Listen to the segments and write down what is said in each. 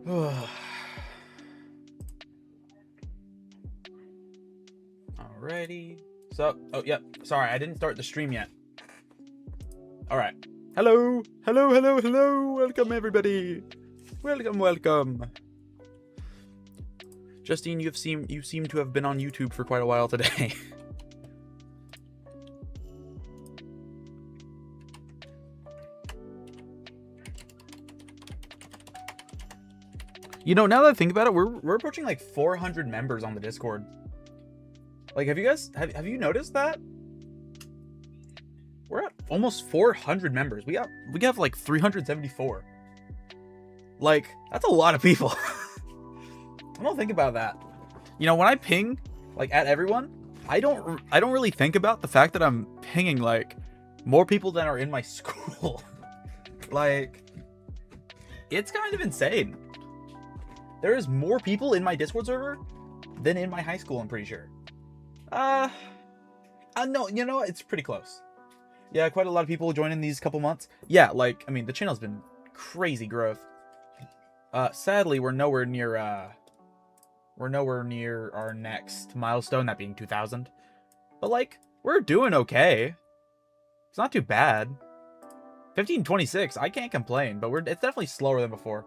Alrighty. So, oh, yep. Sorry, I didn't start the stream yet. Alright. Hello. Hello, hello, hello. Welcome, everybody. Welcome, welcome. Justine, you seem to have been on YouTube for quite a while today. You know, now that I think about it, we're approaching like 400 members on the Discord. Like, have you guys have you noticed that? We're at almost 400 members. We have like 374. Like, that's a lot of people. I don't think about that. You know, when I ping like at everyone, I don't really think about the fact that I'm pinging like more people than are in my school. Like, it's kind of insane. There is more people in my Discord server than in my high school, I'm pretty sure. No, you know, it's pretty close. Yeah, quite a lot of people joining these couple months. Yeah, like, I mean, the channel's been crazy growth. Sadly, we're nowhere near our next milestone, that being 2,000. But, like, we're doing okay. It's not too bad. 1526, I can't complain, but it's definitely slower than before.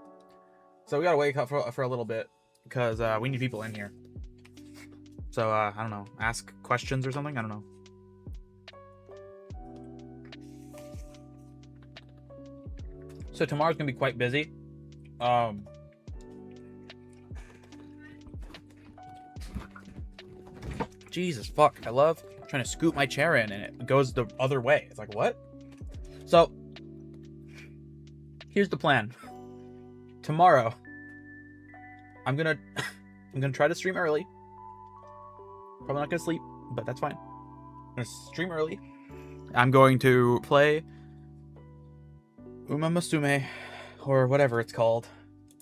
So we gotta wake up for a little bit, because we need people in here. So, I don't know, ask questions or something? I don't know. So tomorrow's gonna be quite busy. Jesus fuck, I love trying to scoot my chair in and it goes the other way. It's like, what? So, here's the plan. Tomorrow, I'm gonna try to stream early. Probably not gonna sleep, but that's fine. I'm gonna stream early. I'm going to play Uma Musume, or whatever it's called.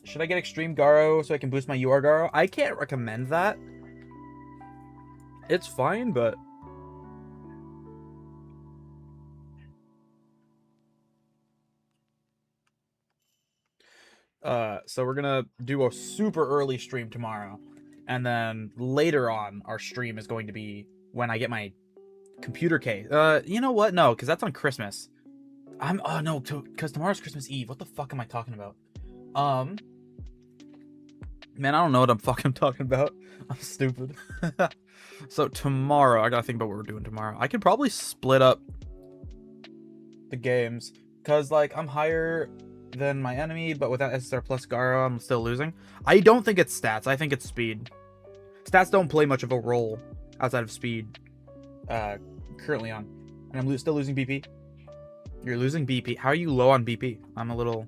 Should I get Extreme Garo so I can boost my UR Garo? I can't recommend that. It's fine, but so we're gonna do a super early stream tomorrow, and then later on our stream is going to be when I get my computer case. You know what? No, because that's on Christmas. No, because tomorrow's Christmas Eve. What the fuck am I talking about? Man, I don't know what I'm fucking talking about. I'm stupid. So tomorrow, I gotta think about what we're doing tomorrow. I could probably split up the games, because, like, I'm higher than my enemy, but without SSR plus Garo, I'm still losing. I don't think it's stats. I think it's speed. Stats don't play much of a role outside of speed. Currently on. And I'm still losing BP. You're losing BP. How are you low on BP? I'm a little...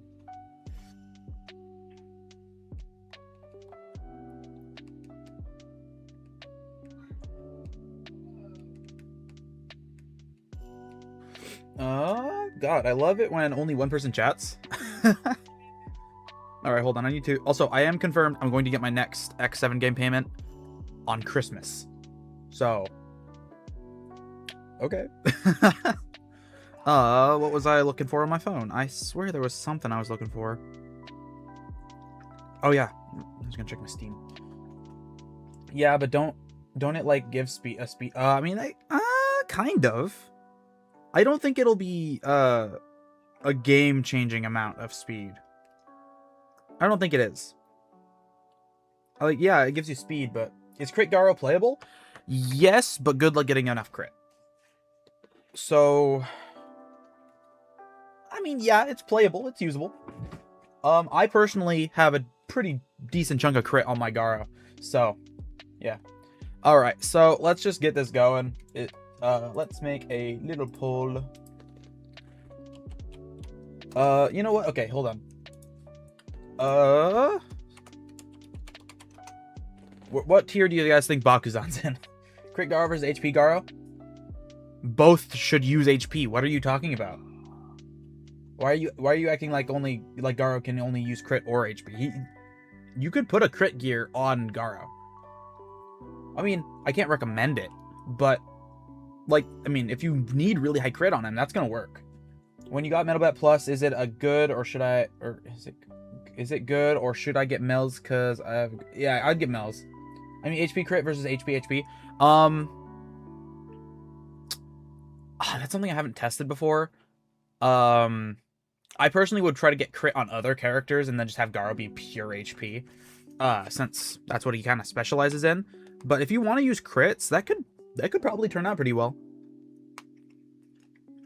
God, I love it when only one person chats. Alright, hold on. I need to... Also, I am confirmed I'm going to get my next X7 game payment on Christmas. So... Okay. What was I looking for on my phone? I swear there was something I was looking for. Oh, yeah. I was gonna check my Steam. Yeah, but don't it, like, give a speed... I mean, kind of. I don't think it'll be, a game-changing amount of speed. I don't think it is. Like, yeah, it gives you speed, but... Is Crit Garo playable? Yes, but good luck getting enough crit. So... I mean, yeah, it's playable. It's usable. I personally have a pretty decent chunk of crit on my Garo. So, yeah. Alright, so let's just get this going. Let's make a little poll. You know what? Okay, hold on. What tier do you guys think Bakuzan's in? Crit Garo versus HP Garo? Both should use HP. What are you talking about? Why are you acting like only Garo can only use crit or HP? You could put a crit gear on Garo. I mean, I can't recommend it, but like, I mean, if you need really high crit on him, that's gonna work. When you got Metal Bat Plus, is it a good, or is it Is it good, or should I get Mel's? Cause yeah, I'd get Mel's. I mean, HP crit versus HP. That's something I haven't tested before. I personally would try to get crit on other characters and then just have Garo be pure HP. Since that's what he kind of specializes in. But if you want to use crits, that could probably turn out pretty well.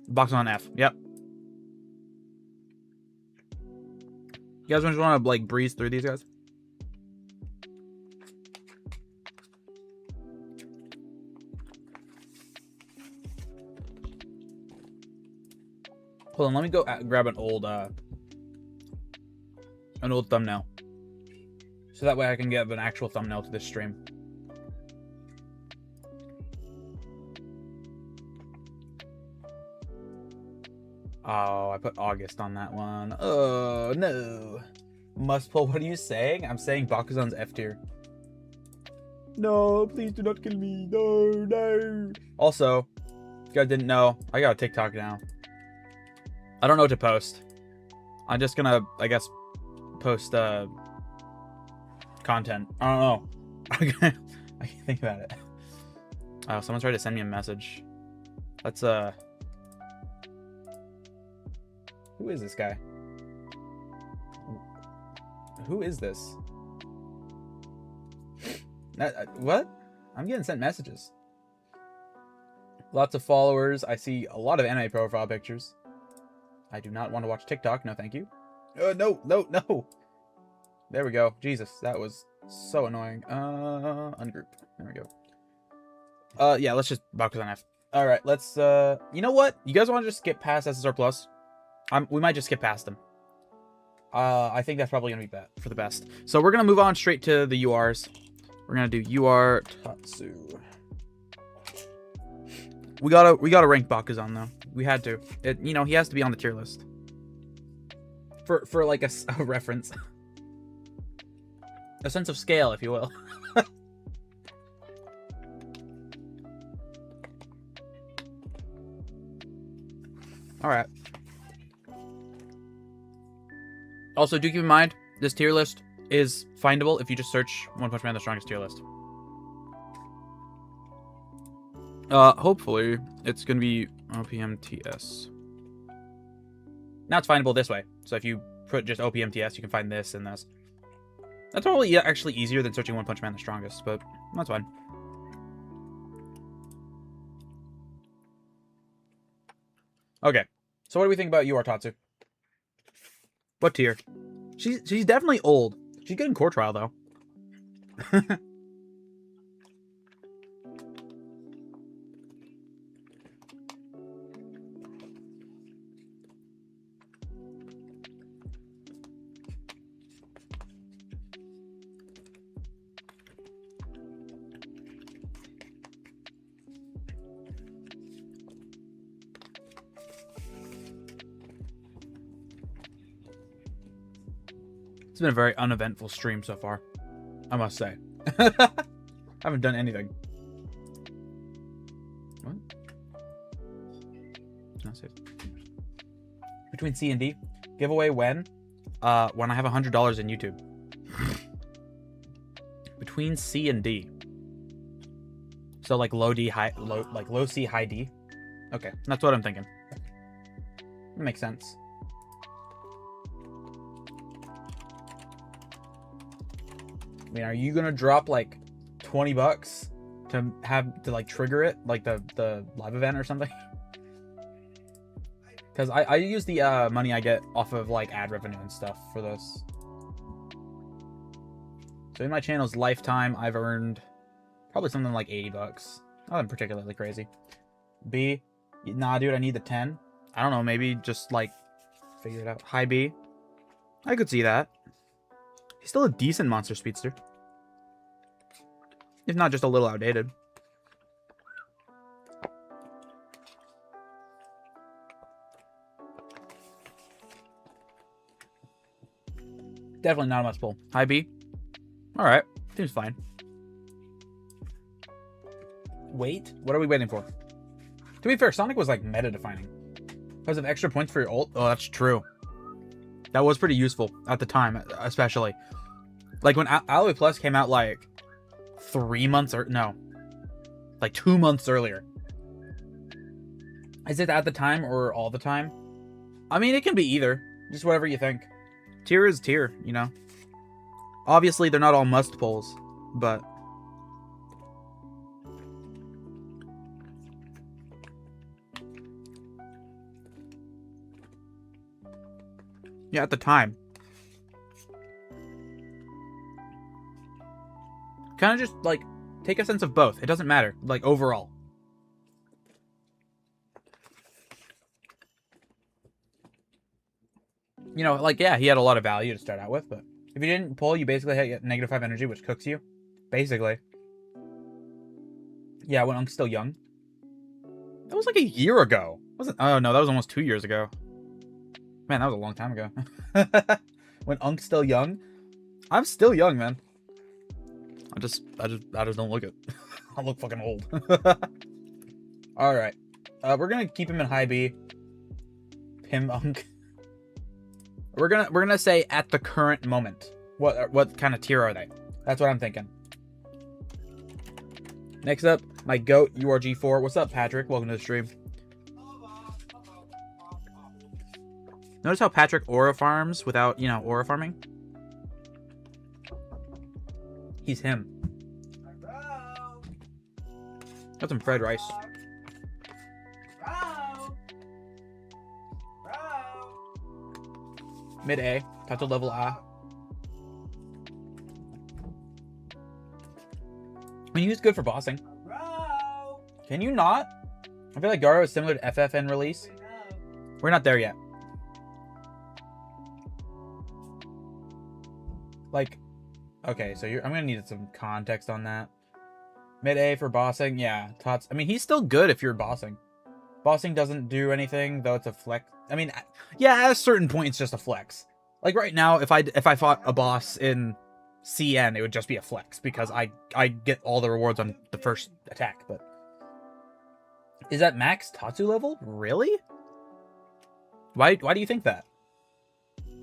Box on F. Yep. You guys just want to like breeze through these guys? Hold on, let me go grab an old thumbnail, so that way I can get an actual thumbnail to this stream. Oh, I put August on that one. Oh, no. Must pull, what are you saying? I'm saying Bakuzan's F tier. No, please do not kill me. No, no. Also, if you guys didn't know, I got a TikTok now. I don't know what to post. I'm just gonna, I guess, post, content. I don't know. I can't think about it. Oh, someone tried to send me a message. Let's, who is this guy? Who is this? What? I'm getting sent messages. Lots of followers. I see a lot of anime profile pictures. I do not want to watch TikTok. No, thank you. No. There we go. Jesus, that was so annoying. Ungroup. There we go. Yeah, let's just Bakuzan F. All right, let's. You know what? You guys want to just skip past SSR Plus? We might just skip past them. I think that's probably gonna be for the best. So we're gonna move on straight to the URs. We're gonna do UR Tatsu. We gotta rank Bakuzan though. We had to. He has to be on the tier list. For like a reference, a sense of scale, if you will. All right. Also, do keep in mind, this tier list is findable if you just search One Punch Man, the strongest tier list. Hopefully, it's going to be OPM TS. Now it's findable this way. So if you put just OPM TS, you can find this and this. That's probably actually easier than searching One Punch Man, the strongest, but that's fine. Okay, so what do we think about UR Tatsu? What tier? She's definitely old. She's good in core trial though. It's been a very uneventful stream so far, I must say. I haven't done anything. What? Between C and D? Giveaway when? When I have $100 in YouTube. Between C and D. So like low D, low C, high D? Okay, that's what I'm thinking. That makes sense. I mean, are you gonna drop like $20 to like trigger it, like the live event or something? Because I use the money I get off of like ad revenue and stuff for this. So in my channel's lifetime, I've earned probably something like $80. Nothing particularly crazy. B, nah, dude, I need the 10. I don't know, maybe just like figure it out. High B, I could see that. He's still a decent monster speedster. If not just a little outdated. Definitely not a must pull. High B. Alright. Seems fine. Wait? What are we waiting for? To be fair, Sonic was like meta defining. Because of extra points for your ult? Oh, that's true. That was pretty useful at the time, especially. Like when Alloy Plus came out like 3 months or no, like 2 months earlier. Is it at the time or all the time? I mean, it can be either. Just whatever you think. Tier is tier, you know. Obviously, they're not all must pulls, but yeah, at the time. Kind of just like take a sense of both. It doesn't matter, like overall. You know, like, yeah, he had a lot of value to start out with, but if you didn't pull, you basically get -5 energy, which cooks you. Basically. Yeah, when Unk's still young. That was like a year ago. Wasn't? Oh, no, that was almost 2 years ago. Man, that was a long time ago. When Unk's still young. I'm still young, man. I just don't look it. I look fucking old. Alright. We're gonna keep him in high B. Pim Unk. We're gonna say at the current moment. What kind of tier are they? That's what I'm thinking. Next up, my goat URG4. What's up, Patrick? Welcome to the stream. Notice how Patrick aura farms without, you know, aura farming? He's him. Got some fried rice. Mid A, title level A. I mean, he's good for bossing. Can you not? I feel like Garo is similar to FFN release. We're not there yet. Like, okay, so I'm gonna need some context on that. Mid A for bossing, yeah. Tots. I mean, he's still good if you're bossing. Bossing doesn't do anything, though it's a flex. I mean, yeah, at a certain point, it's just a flex. Like right now, if I fought a boss in CN, it would just be a flex because I get all the rewards on the first attack. But is that max Tatsu level? Really? Why do you think that?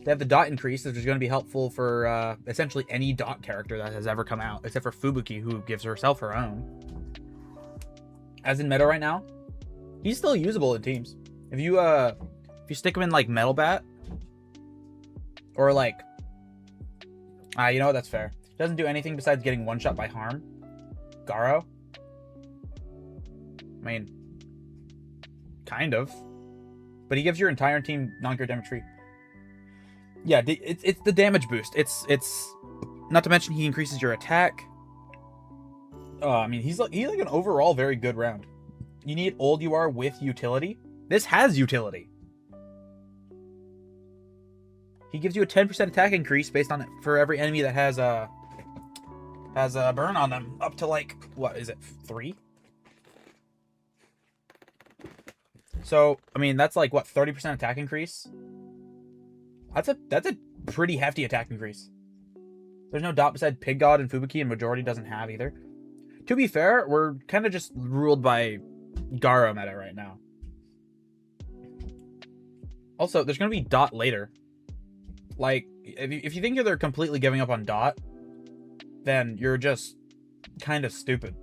They have the dot increase, which is going to be helpful for essentially any dot character that has ever come out, except for Fubuki, who gives herself her own. As in meta right now, he's still usable in teams. If you stick him in like Metal Bat, or like, you know what? That's fair. Doesn't do anything besides getting one shot by harm. Garo. I mean, kind of, but he gives your entire team non-crit damage free. Yeah, it's the damage boost. It's not to mention he increases your attack. I mean, he's like an overall very good round. You need old UR with utility. This has utility. He gives you a 10% attack increase based on it for every enemy that has a burn on them, up to like, what is it, 3? So I mean, that's like what, 30% attack increase. That's a pretty hefty attack increase. There's no dot beside Pig God and Fubuki, and majority doesn't have either. To be fair, we're kind of just ruled by Garo meta right now. Also, there's going to be dot later. Like, if you think they're completely giving up on dot, then you're just kind of stupid.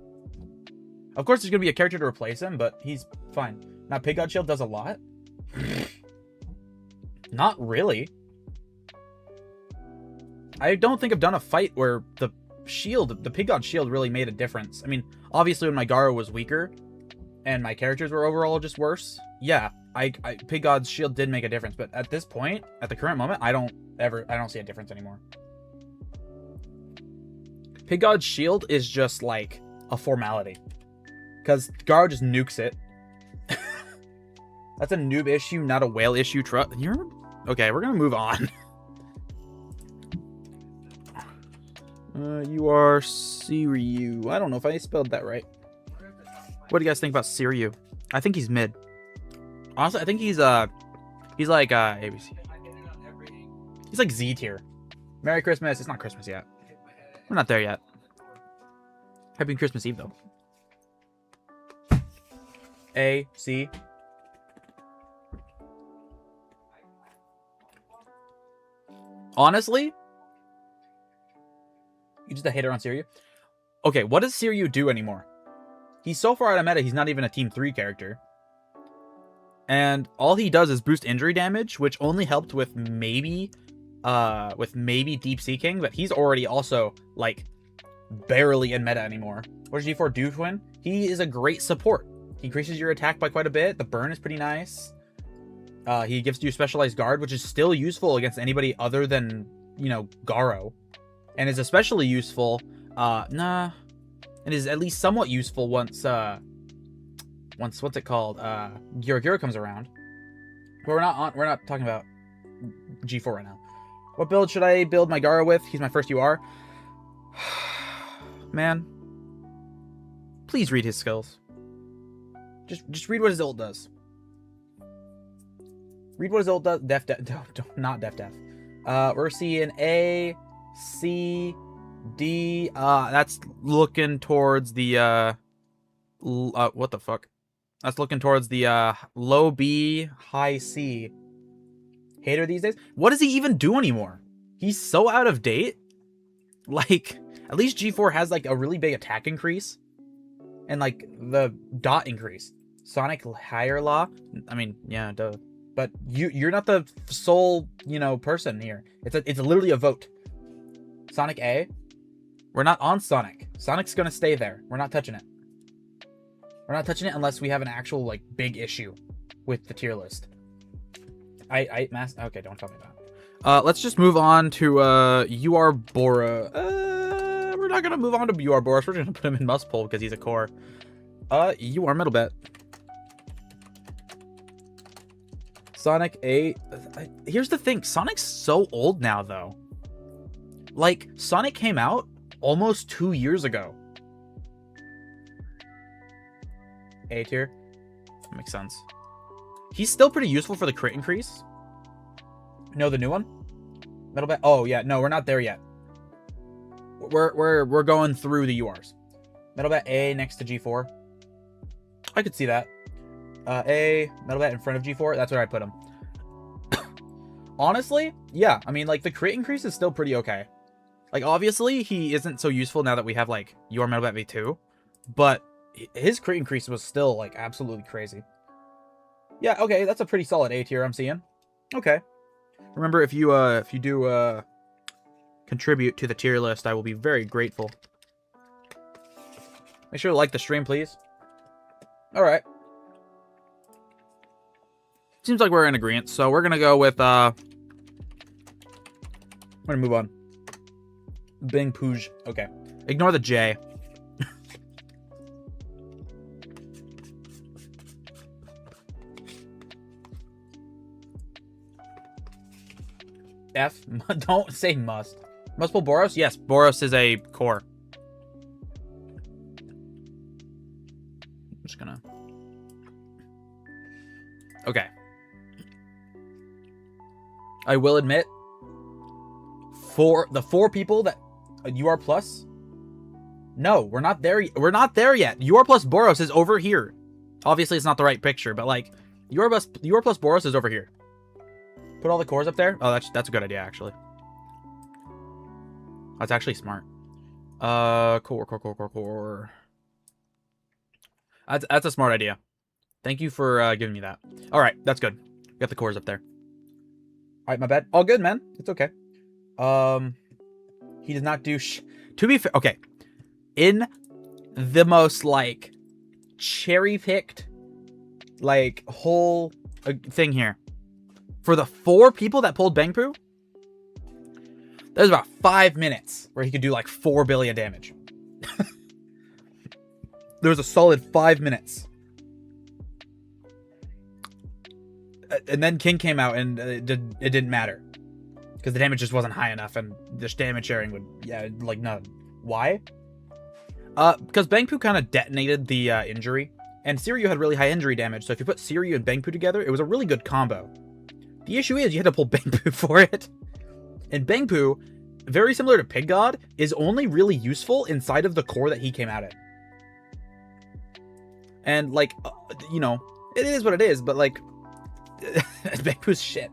Of course, there's going to be a character to replace him, but he's fine. Now, Pig God Shield does a lot. Not really. I don't think I've done a fight where the Pig God Shield really made a difference. I mean, obviously when my Garo was weaker and my characters were overall just worse, yeah, Pig God's Shield did make a difference. But at this point, at the current moment, I don't see a difference anymore. Pig God's Shield is just like a formality, because Garo just nukes it. That's a noob issue, not a whale issue. Okay, we're gonna move on. You are Siryu. I don't know if I spelled that right. What do you guys think about Siryu? I think he's mid. Honestly, I think he's like ABC. He's like Z tier. Merry Christmas. It's not Christmas yet. We're not there yet. Happy Christmas Eve though. A, C. Honestly, you just a hater on Siryu. Okay, what does Siryu do anymore? He's so far out of meta, he's not even a Team 3 character. And all he does is boost injury damage, which only helped with maybe Deep Sea King, but he's already also, like, barely in meta anymore. What does G4 do to him? He is a great support. He increases your attack by quite a bit. The burn is pretty nice. He gives you Specialized Guard, which is still useful against anybody other than, you know, Garo. And is especially useful, it is at least somewhat useful once, what's it called? Gira comes around. But we're not talking about G4 right now. What build should I build my Garo with? He's my first UR. Man. Please read his skills. Just read what his ult does. Read what his ult does. Not def. We're seeing A, C, D. That's looking towards the what the fuck? That's looking towards the low B, high C. Hater these days. What does he even do anymore? He's so out of date. Like, at least G4 has like a really big attack increase, and like the dot increase. Sonic higher law. I mean, yeah, duh. But you're not the sole, you know, person here. It's literally a vote. Sonic A. We're not on Sonic. Sonic's gonna stay there. We're not touching it. We're not touching it unless we have an actual like big issue with the tier list. Okay, don't tell me that. Let's just move on to UR Bora. We're not gonna move on to UR Boros. We're gonna put him in must pull because he's a core. UR middle bet. Sonic 8. Here's the thing. Sonic's so old now, though. Like, Sonic came out almost 2 years ago. A tier. Makes sense. He's still pretty useful for the crit increase. No, the new one? Middle bet. Oh, yeah. No, we're not there yet. We're going through the URs. Middle bet A next to G4. I could see that. A, middle bet in front of G4. That's where I put him. Honestly, yeah. I mean, like, the crit increase is still pretty okay. Like, obviously, he isn't so useful now that we have, like, your middle bet V2. But his crit increase was still, like, absolutely crazy. Yeah, okay. That's a pretty solid A tier I'm seeing. Okay. Remember, if you do contribute to the tier list, I will be very grateful. Make sure to like the stream, please. All right. Seems like we're in agreement, so we're gonna go with we're gonna move on. Bing Pooj. Okay. Ignore the J. F. Don't say must. Must pull Boros? Yes, Boros is a core. I'm just gonna. Okay. I will admit, for the 4 people that UR plus, no, we're not there. We're not there yet. UR plus Boros is over here. Obviously, it's not the right picture, but like UR plus Boros is over here. Put all the cores up there. Oh, that's a good idea, actually. That's actually smart. Core. That's a smart idea. Thank you for giving me that. All right, that's good. Got the cores up there. All right, my bad. All good, man. It's okay. He does not do to be fair, okay. In the most, like, cherry-picked, like, whole thing here. For the 4 people that pulled Pimgu, there's about 5 minutes where he could do, like, 4 billion damage. There was a solid 5 minutes. And then King came out, and it didn't matter. Because the damage just wasn't high enough, and this damage sharing would, yeah, like, none. Why? Because Pimgu kind of detonated the injury, and Siryu had really high injury damage, so if you put Siryu and Pimgu together, it was a really good combo. The issue is you had to pull Pimgu for it. And Pimgu, very similar to Pig God, is only really useful inside of the core that he came out in. And, like, you know, it is what it is, but, like, Pimgu's shit.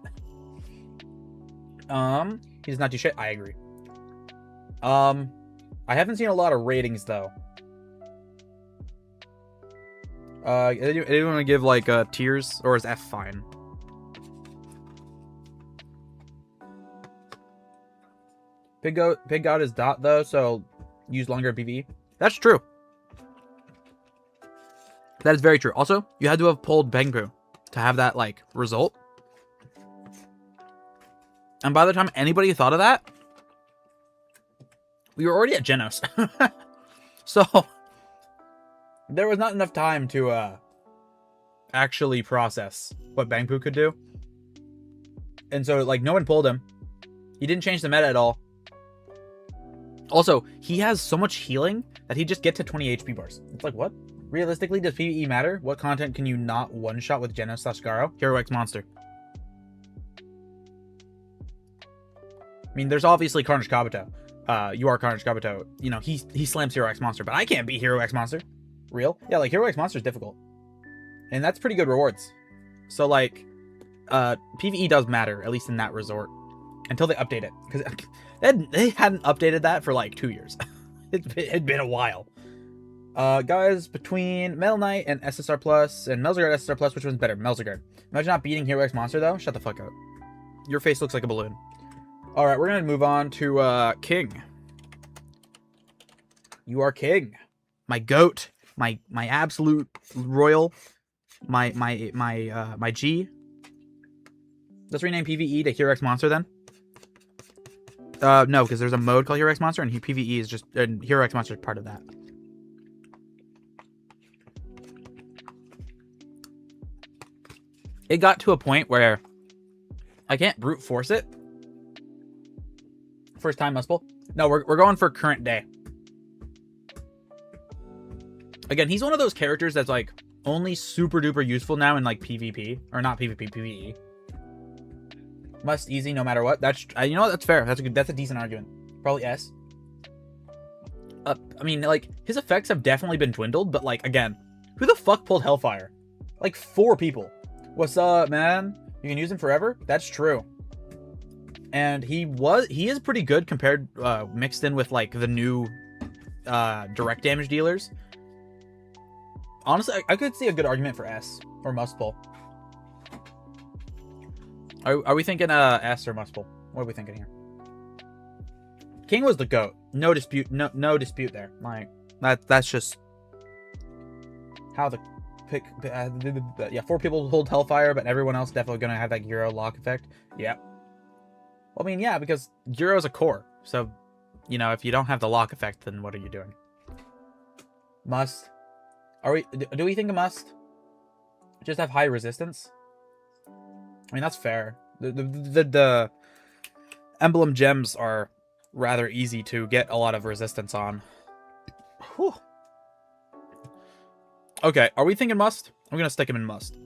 He does not do shit. I agree. I haven't seen a lot of ratings though. Anyone want to give like tiers, or is F fine? Pig God is dot though, so use longer PvE. That's true. That is very true. Also, you had to have pulled Pimgu to have that like result. And by the time anybody thought of that, we were already at Genos. So there was not enough time to actually process what Pimgu could do. And so like no one pulled him. He didn't change the meta at all. Also, he has so much healing that he just gets to 20 HP bars. It's like, what? Realistically, does PvE matter? What content can you not one-shot with Genos/Garo? Hero X Monster. I mean, there's obviously Carnage Kabuto. You are Carnage Kabuto. You know, he slams Hero X Monster, but I can't beat Hero X Monster. Real? Yeah, like, Hero X Monster is difficult. And that's pretty good rewards. So, like, PvE does matter, at least in that resort. Until they update it. Because they hadn't updated that for, like, 2 years. It'd been a while. Guys, between Metal Knight and SSR Plus, and Melzigard SSR Plus, which one's better? Melzigard. Imagine not beating Hero X Monster, though. Shut the fuck up. Your face looks like a balloon. Alright, we're gonna move on to, King. You are King. My goat. My absolute royal. My G. Let's rename PvE to Hero X Monster, then. No, because there's a mode called Hero X Monster, and PvE is just... and Hero X Monster is part of that. It got to a point where I can't brute force it. First time must pull. No, we're going for current day. Again, he's one of those characters that's like only super duper useful now in like PvP, or not PvP, PvE. Must easy no matter what. That's you know what? That's fair. That's a decent argument. Probably S. I mean, like his effects have definitely been dwindled, but like again, who the fuck pulled Hellfire? Like 4 people. What's up, man? You can use him forever? That's true. And he is pretty good compared, mixed in with like the new direct damage dealers. Honestly, I could see a good argument for S or must pull. Are we thinking S or must pull? What are we thinking here? King was the GOAT. No dispute. No dispute there. Like that's just how the pick. Yeah, 4 people hold Hellfire, but everyone else definitely gonna have that Gyro lock effect. Yep. Well, I mean, yeah, because Gyro's a core. So, you know, if you don't have the lock effect, then what are you doing? Must. Do we think a must? Just have high resistance? I mean, that's fair. The emblem gems are rather easy to get a lot of resistance on. Whew. Okay, are we thinking must? I'm gonna stick him in must.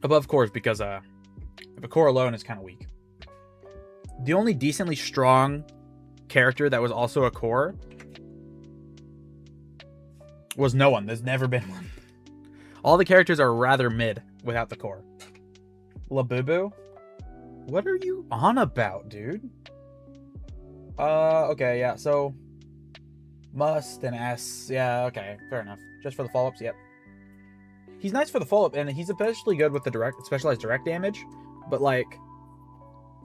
Above cores, because if a core alone is kind of weak. The only decently strong character that was also a core was no one. There's never been one. All the characters are rather mid without the core. Labubu? What are you on about, dude? Okay, yeah, so must and S. Yeah, okay, fair enough. Just for the follow-ups, yep. He's nice for the follow-up, and he's especially good with the specialized direct damage. But, like,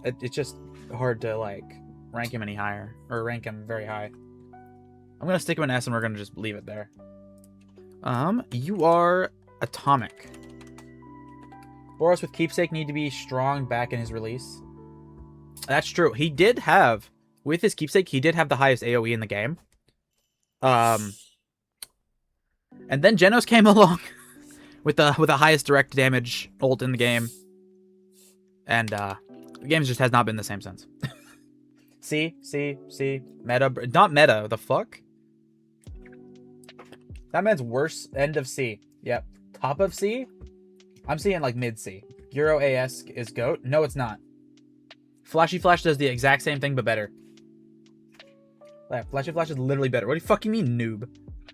it's just hard to, like, rank him any higher. Or rank him very high. I'm gonna stick him in S and we're gonna just leave it there. You are Atomic. Boros with Keepsake need to be strong back in his release. That's true. He did have, with his Keepsake, he did have the highest AoE in the game. And then Genos came along with the highest direct damage ult in the game. And the game just has not been the same since. See? Meta. Not meta. The fuck? That man's worst end of C. Yep. Top of C? I'm seeing like mid C. Euro AS is GOAT? No, it's not. Flashy Flash does the exact same thing, but better. Yeah, Flashy Flash is literally better. What do you fucking mean, noob?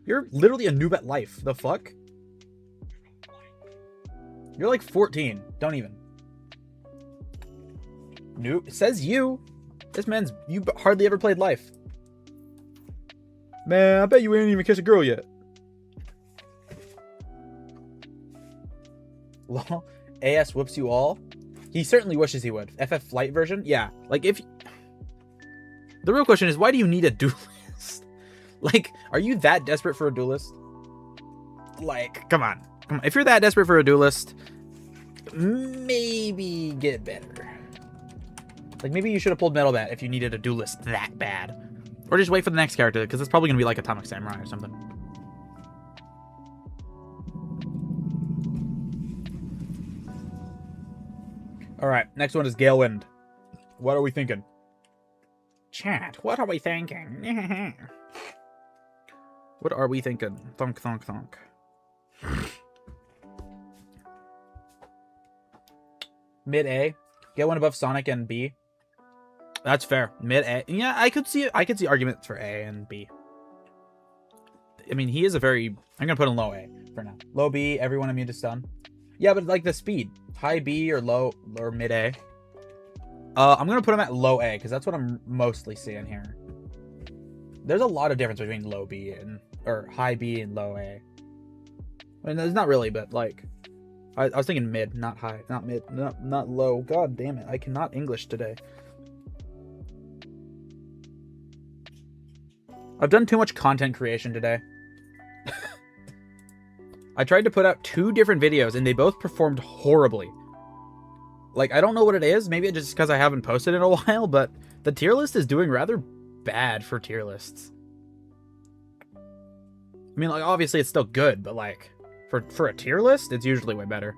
You're literally a noob at life. The fuck? You're like 14. Don't even. Nope. It says you. This man's... You hardly ever played Life. Man, I bet you ain't even kissed a girl yet. Lol. AS whoops you all. He certainly wishes he would. FF Flight version? Yeah. Like, if... The real question is, why do you need a duelist? Like, are you that desperate for a duelist? Like, come on. Come on. If you're that desperate for a duelist, maybe get better. Like, maybe you should have pulled Metal Bat if you needed a duelist that bad. Or just wait for the next character, because it's probably going to be like Atomic Samurai or something. Alright, next one is Gale Wind. What are we thinking? Chat, what are we thinking? What are we thinking? Thunk, thunk, thunk. Mid A. Get one above Sonic and B. That's fair. Mid A. Yeah, I could see arguments for A and B. I mean, he is a very... I'm gonna put him low A for now. Low B, everyone immune to stun. Yeah, but like the speed. High B or low or mid A. I'm gonna put him at low A because that's what I'm mostly seeing here. There's a lot of difference between low B and or high B and low A. I mean, there's not really, but like, I was thinking mid, not high, not mid, not low. God damn it, I cannot English today. I've done too much content creation today. I tried to put out 2 different videos and they both performed horribly. Like, I don't know what it is. Maybe it's just because I haven't posted in a while, but the tier list is doing rather bad for tier lists. I mean, like, obviously it's still good, but like, for a tier list, it's usually way better.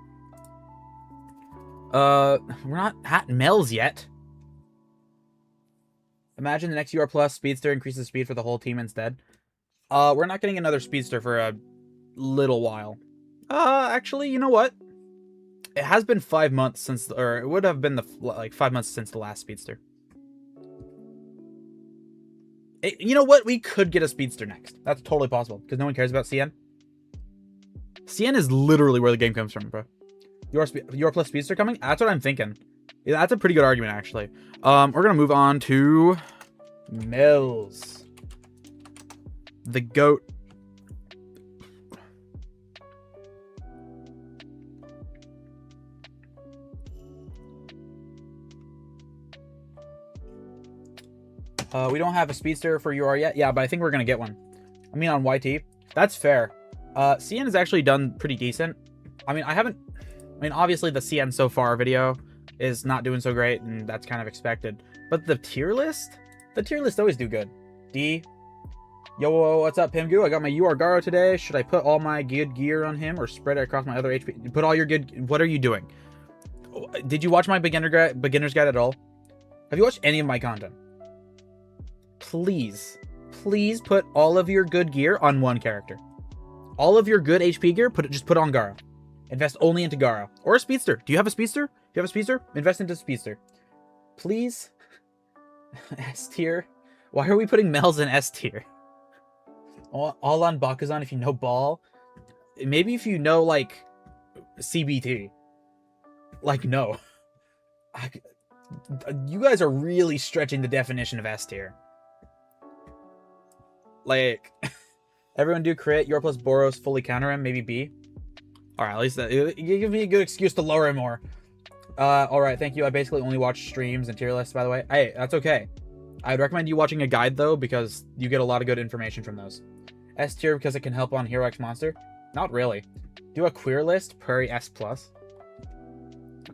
We're not at Mel's yet. Imagine the next UR Plus Speedster increases speed for the whole team instead. We're not getting another Speedster for a little while. Actually, you know what? It has been 5 months since, or it would have been like 5 months since the last Speedster. You know what? We could get a Speedster next. That's totally possible because no one cares about CN. CN is literally where the game comes from, bro. Your plus Speedster coming? That's what I'm thinking. Yeah, that's a pretty good argument, actually. We're gonna move on to Mills, the GOAT. We don't have a Speedster for UR yet. Yeah, but I think we're gonna get one. I mean, on YT. That's fair. CN has actually done pretty decent. I mean, obviously the CN so far video is not doing so great, and that's kind of expected. But the tier list always do good. D. Yo, what's up, Pimgu? I got my UR Garo today. Should I put all my good gear on him or spread it across my other HP? Put all your good... What are you doing? Did you watch my beginner's guide at all? Have you watched any of my content? Please put all of your good gear on one character. All of your good HP gear, just put on Garo. Invest only into Garo. Or a Speedster. Do you have a Speedster? Do you have a Speedster? Invest into Speedster. Please. S tier. Why are we putting Mel's in S tier? All on Bakuzan if you know Ball. Maybe if you know, like, CBT. Like, no. You guys are really stretching the definition of S tier. Like, everyone do crit. Your plus Boros fully counter him. Maybe B. Alright, at least that you give me a good excuse to lower him more. Alright, thank you. I basically only watch streams and tier lists, by the way. Hey, that's okay. I'd recommend you watching a guide, though, because you get a lot of good information from those. S tier because it can help on Hero X Monster? Not really. Do a queer list, Prairie S+.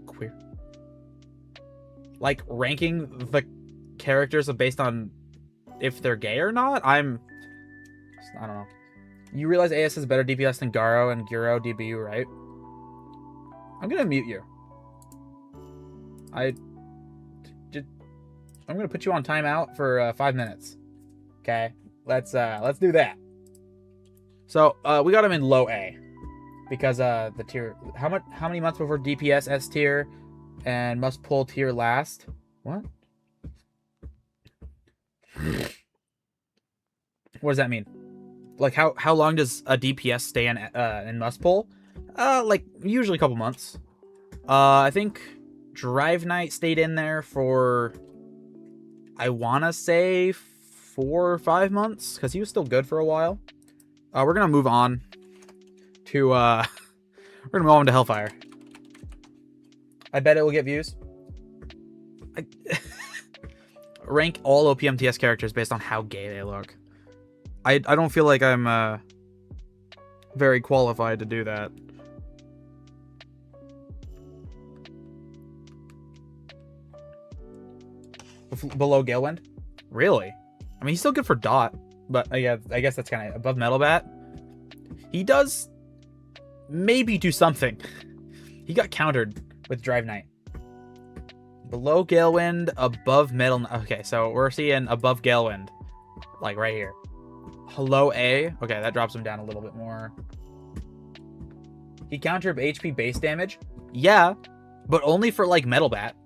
Queer. Like, ranking the characters based on if they're gay or not? I don't know. You realize AS is better DPS than Garo and Guro DBU, right? I'm gonna mute you. I'm gonna put you on timeout for 5 minutes. Okay, let's do that. So we got him in low A because the tier. How many months before DPS S tier and must pull tier last? What? What does that mean? Like how long does a DPS stay in must pull? Like usually a couple months. I think Drive Knight stayed in there for, I want to say 4 or 5 months, because he was still good for a while. We're going to move on to, we're going to move on to Hellfire. I bet it will get views. Rank all OPM TS characters based on how gay they look. I don't feel like I'm very qualified to do that. Below Galewind? Really? I mean, he's still good for Dot, but yeah, I guess that's kind of above Metal Bat. He does maybe do something. He got countered with Drive Knight. Below Galewind, above Metal... Okay, so we're seeing above Galewind. Like, right here. Hello A. Okay, that drops him down a little bit more. He countered HP base damage? Yeah, but only for, like, Metal Bat.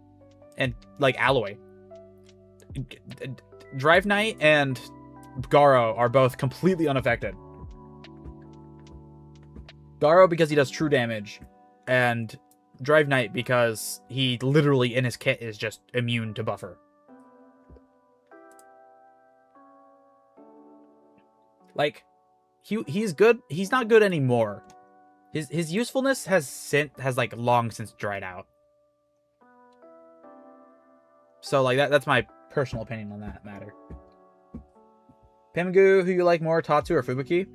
And, like, Alloy. Drive Knight and Garo are both completely unaffected. Garo because he does true damage, and Drive Knight because he literally in his kit is just immune to buffer. Like, he's good. He's not good anymore. His usefulness has like long since dried out. So like that's my personal opinion on that matter. Pimgu, who you like more, Tatsu or Fubuki?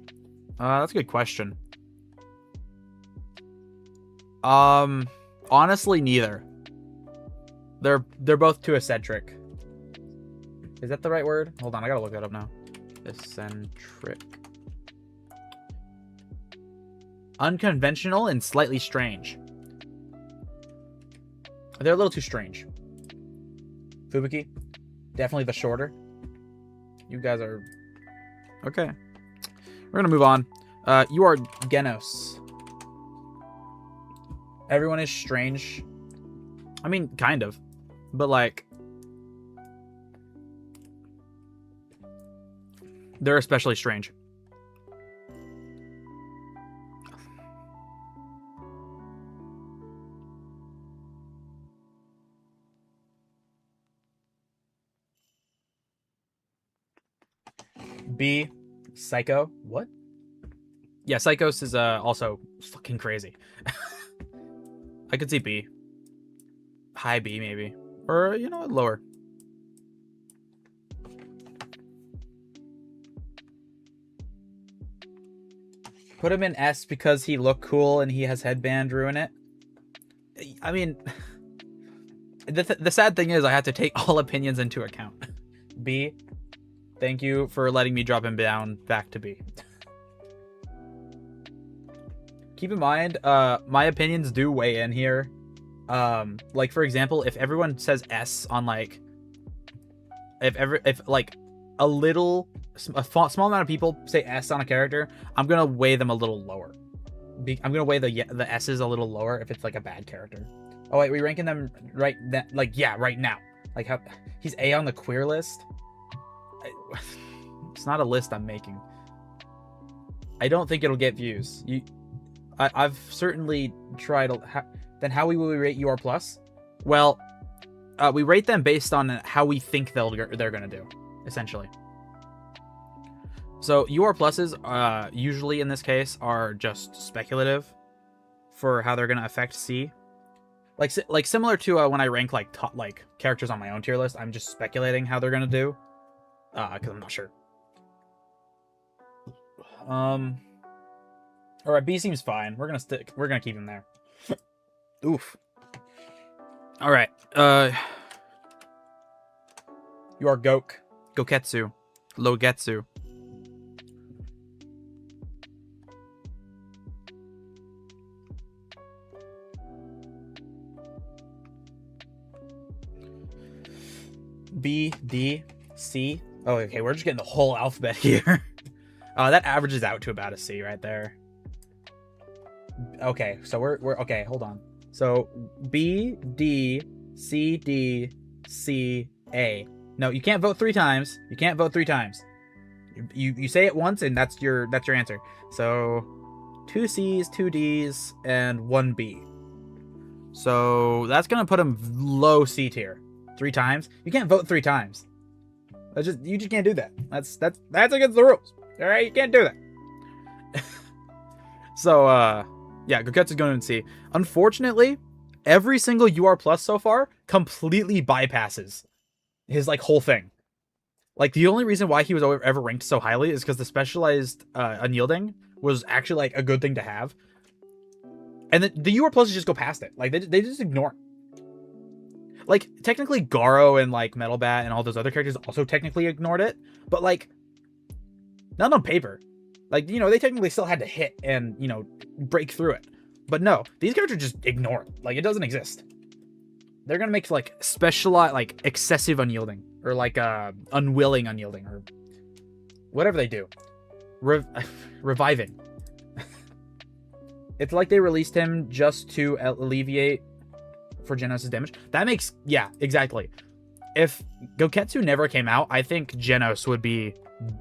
That's a good question. Honestly, neither. They're both too eccentric. Is that the right word? Hold on, I gotta look that up now. Eccentric. Unconventional and slightly strange. They're a little too strange. Fubuki, definitely the shorter. You guys are... Okay. We're gonna move on. You are Genos. Everyone is strange. I mean, kind of. But, like... they're especially strange. B, Psycho. What? Yeah, Psychos is also fucking crazy. I could see B. High B, maybe. Or, you know, lower. Put him in S because he looked cool and he has headband, ruin it. I mean, the sad thing is I have to take all opinions into account. B, thank you for letting me drop him down back to B. Keep in mind, my opinions do weigh in here. Like, for example, if everyone says S on, like... If like, a small amount of people say S on a character, I'm gonna weigh them a little lower. I'm gonna weigh the S's a little lower if it's, like, a bad character. Oh, wait, we ranking them right now. Like, how... He's A on the queer list? It's not a list I'm making. I don't think it'll get views. I've certainly tried. Then how will we rate UR plus? Well, we rate them based on how we think they're gonna do, essentially. So UR pluses, usually in this case, are just speculative for how they're gonna affect C. Like similar to when I rank like characters on my own tier list, I'm just speculating how they're gonna do, because I'm not sure. All right, B seems fine. We're gonna keep him there. Oof. All right. You are Goketsu, Logetsu. B, D, C. Oh, okay. We're just getting the whole alphabet here. That averages out to about a C right there. Okay, so we're okay. Hold on. So B, D, C, D, C, A. No, you can't vote 3 times. You can't vote 3 times. You say it once, and that's your answer. So 2 C's, 2 D's, and 1 B. So that's gonna put him low C tier. 3 times. You can't vote 3 times. You just can't do that. That's against the rules. All right, you can't do that. So yeah, Goketsu's going in C. Unfortunately, every single UR plus so far completely bypasses his like whole thing. Like the only reason why he was ever ranked so highly is because the specialized unyielding was actually like a good thing to have. And the UR pluses just go past it. Like they just ignore it. Like technically Garo and like Metal Bat and all those other characters also technically ignored it, but like not on paper. Like, you know, they technically still had to hit and, you know, break through it. But no, these characters just ignore it. Like it doesn't exist. They're gonna make like specialized, like excessive unyielding or like unwilling unyielding or whatever they do. Reviving. It's like they released him just to alleviate for Genos' damage. That makes, yeah, exactly. If Goketsu never came out, I think Genos would be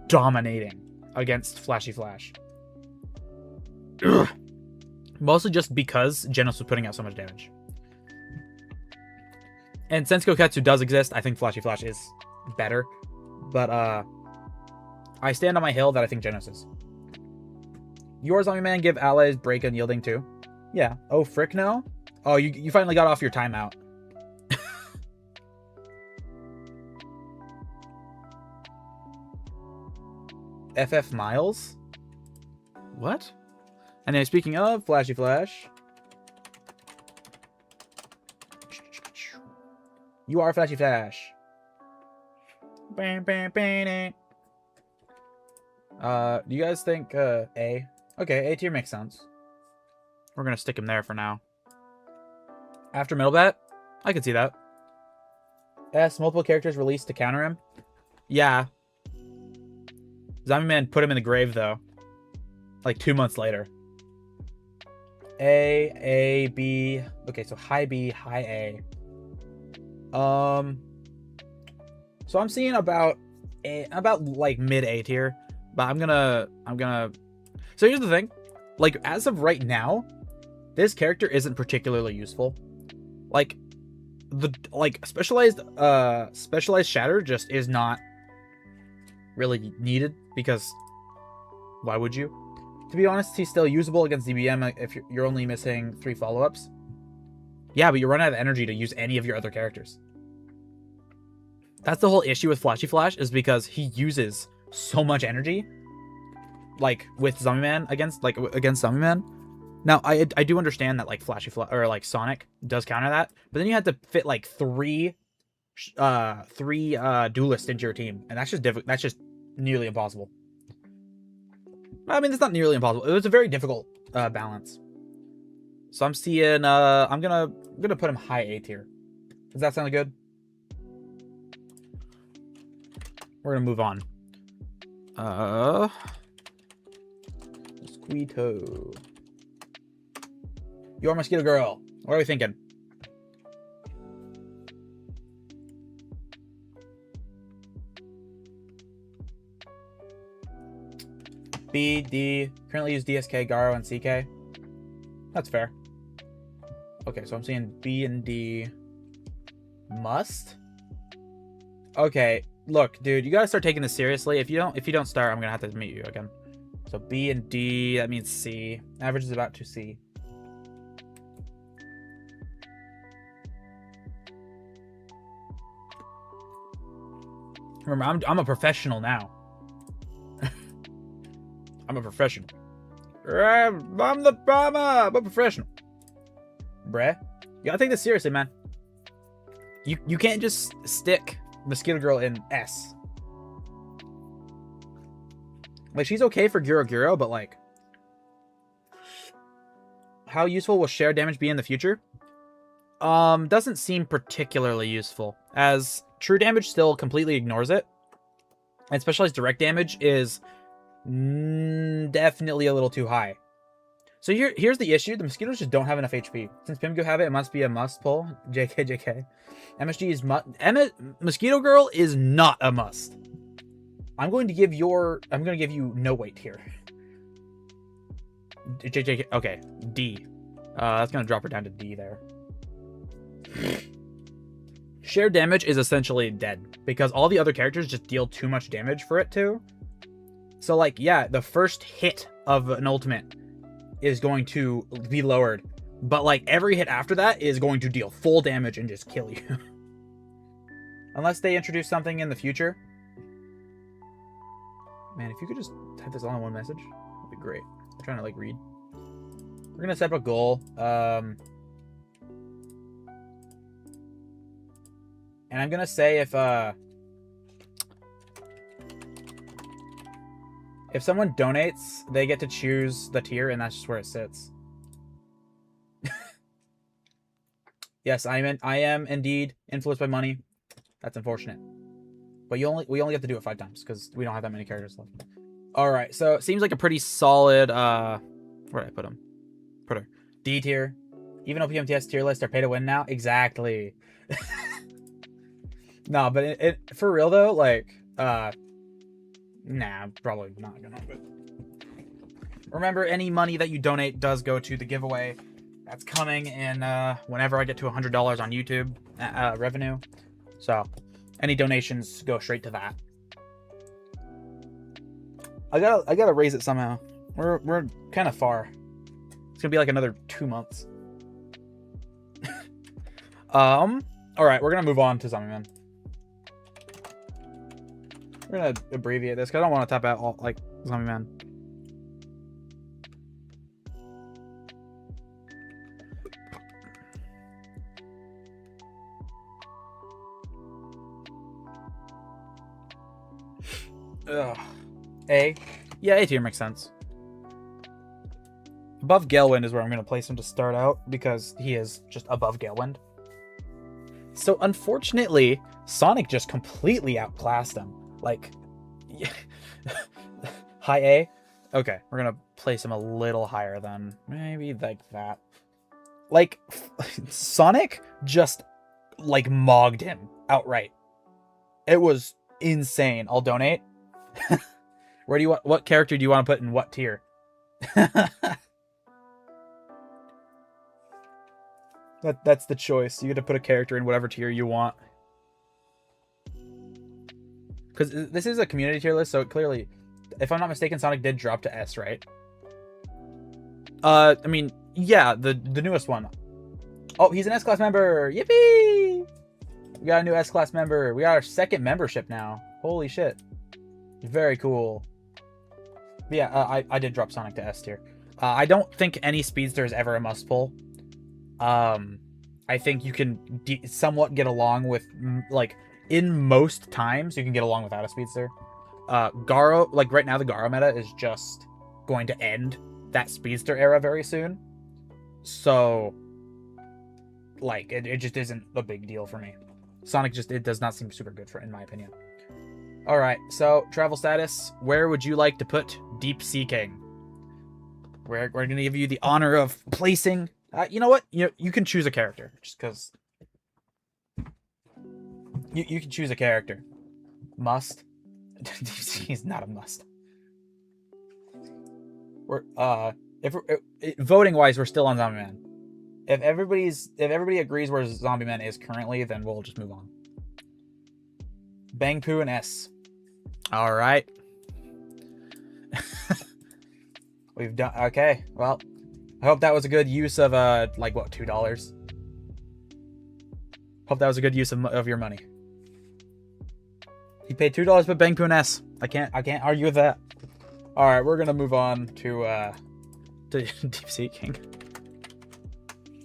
dominating against Flashy Flash. Ugh. Mostly just because Genos was putting out so much damage. And since Goketsu does exist, I think Flashy Flash is better. But I stand on my hill that I think Genos is. Your Zombie Man give allies break unyielding too? Yeah. Oh, frick no? Oh, you finally got off your timeout. FF Miles? What? Anyway, speaking of Flashy Flash. You are Flashy Flash. Do you guys think A? Okay, A tier makes sense. We're gonna stick him there for now. After Middle Bat? I could see that. S, multiple characters released to counter him? Yeah. Zombie Man put him in the grave, though. Like 2 months later. A, B. Okay, so high B, high A. So I'm seeing about like mid A tier. But I'm gonna... So here's the thing. Like, as of right now, this character isn't particularly useful. Like, specialized shatter just is not really needed because why would you? To be honest, he's still usable against DBM if you're only missing 3 follow-ups. Yeah, but you run out of energy to use any of your other characters. That's the whole issue with Flashy Flash, is because he uses so much energy, like with Zombie Man against Zombie Man. Now I do understand that like Flashy Flash or like Sonic does counter that, but then you have to fit like three duelists into your team, and that's just nearly impossible. I mean, it's not nearly impossible. It was a very difficult balance. So I'm seeing I'm gonna put him high A tier. Does that sound good? We're gonna move on. Squeeto. You're Mosquito Girl. What are we thinking? B, D. Currently use DSK, Garo, and CK. That's fair. Okay, so I'm seeing B and D. Must? Okay, look, dude, you gotta start taking this seriously. If you don't start, I'm gonna have to meet you again. So B and D, that means C. Average is about 2C. Remember, I'm a professional now. I'm a professional. I'm a professional. Bruh. You gotta take this seriously, man. You can't just stick Mosquito Girl in S. Like, she's okay for Guro, but like, how useful will share damage be in the future? Doesn't seem particularly useful, as true damage still completely ignores it, and specialized direct damage is definitely a little too high. So here's the issue: the mosquitoes just don't have enough HP. Since Pimgu have it, it must be a must pull. JK. MSG is Mosquito Girl is not a must. I'm going to give you no weight here. JK. Okay, D. That's gonna drop her down to D there. Shared damage is essentially dead because all the other characters just deal too much damage for it to. So, like, yeah, the first hit of an ultimate is going to be lowered, but, like, every hit after that is going to deal full damage and just kill you. Unless they introduce something in the future. Man, if you could just type this all in one message, that'd be great. I'm trying to, like, read. We're gonna set up a goal. And I'm gonna say if someone donates, they get to choose the tier, and that's just where it sits. Yes, I am indeed influenced by money. That's unfortunate. But we only have to do it 5 times because we don't have that many characters left. All right, so it seems like a pretty solid. Where did I put him? Put her D tier. Even OPMTS tier list are pay to win now. Exactly. No, but it for real though, like, nah, probably not gonna. But remember, any money that you donate does go to the giveaway that's coming in whenever I get to $100 on YouTube revenue. So, any donations go straight to that. I gotta raise it somehow. We're kind of far. It's gonna be like another 2 months. All right, we're gonna move on to Zombie Man. We're gonna abbreviate this because I don't want to type out all like Zombie Man. Ugh. A. Yeah, A tier makes sense. Above Galewind is where I'm going to place him to start out because he is just above Galewind. So unfortunately, Sonic just completely outclassed him. Like, high A? Okay, we're going to place him a little higher than maybe like that. Like, Sonic just, like, mogged him outright. It was insane. I'll donate. Where do you want? What character do you want to put in what tier? That's the choice. You get to put a character in whatever tier you want. Because this is a community tier list, so clearly, if I'm not mistaken, Sonic did drop to S, right? I mean, yeah, the newest one. Oh, he's an S-Class member! Yippee! We got a new S-Class member. We got our 2nd membership now. Holy shit. Very cool. But yeah, I did drop Sonic to S tier. I don't think any Speedster is ever a must pull. I think you can somewhat get along with, like, in most times, you can get along without a Speedster. Garo, like, right now, the Garo meta is just going to end that Speedster era very soon. So, like, it just isn't a big deal for me. Sonic just, it does not seem super good in my opinion. Alright, so, travel status. Where would you like to put Deep Sea King? We're going to give you the honor of placing... you know what? You can choose a character, just because... You can choose a character. Must? He's not a must. We're, voting-wise, we're still on Zombie Man. If everybody agrees where Zombie Man is currently, then we'll just move on. Bang Poo and S. All right. We've done okay. Well, I hope that was a good use of like what, $2. Hope that was a good use of your money. He paid $2 for Bang Poo and S. I can't argue with that. All right, we're gonna move on to Deep Sea King.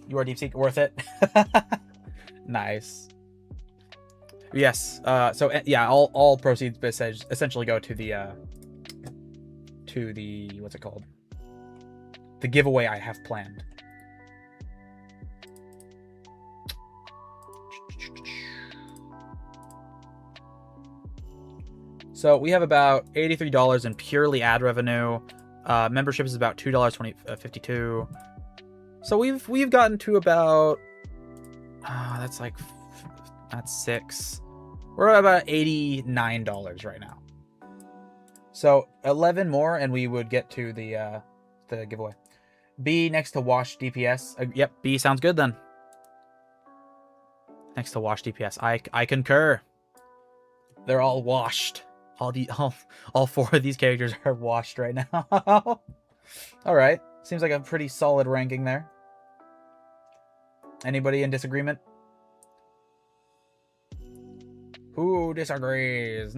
You are Deep Sea worth it. Nice. Yes. So yeah, all proceeds essentially go to the what's it called? The giveaway I have planned. So we have about $83 in purely ad revenue. Membership is about $2.52. So we've gotten to about that's $6. We're at about $89 right now. So 11 more and we would get to the giveaway. B next to Wash DPS. Yep, B sounds good then. next to wash DPS. I concur. They're all washed. All 4 of these characters are washed right now. All right. Seems like a pretty solid ranking there. Anybody in disagreement? Who disagrees?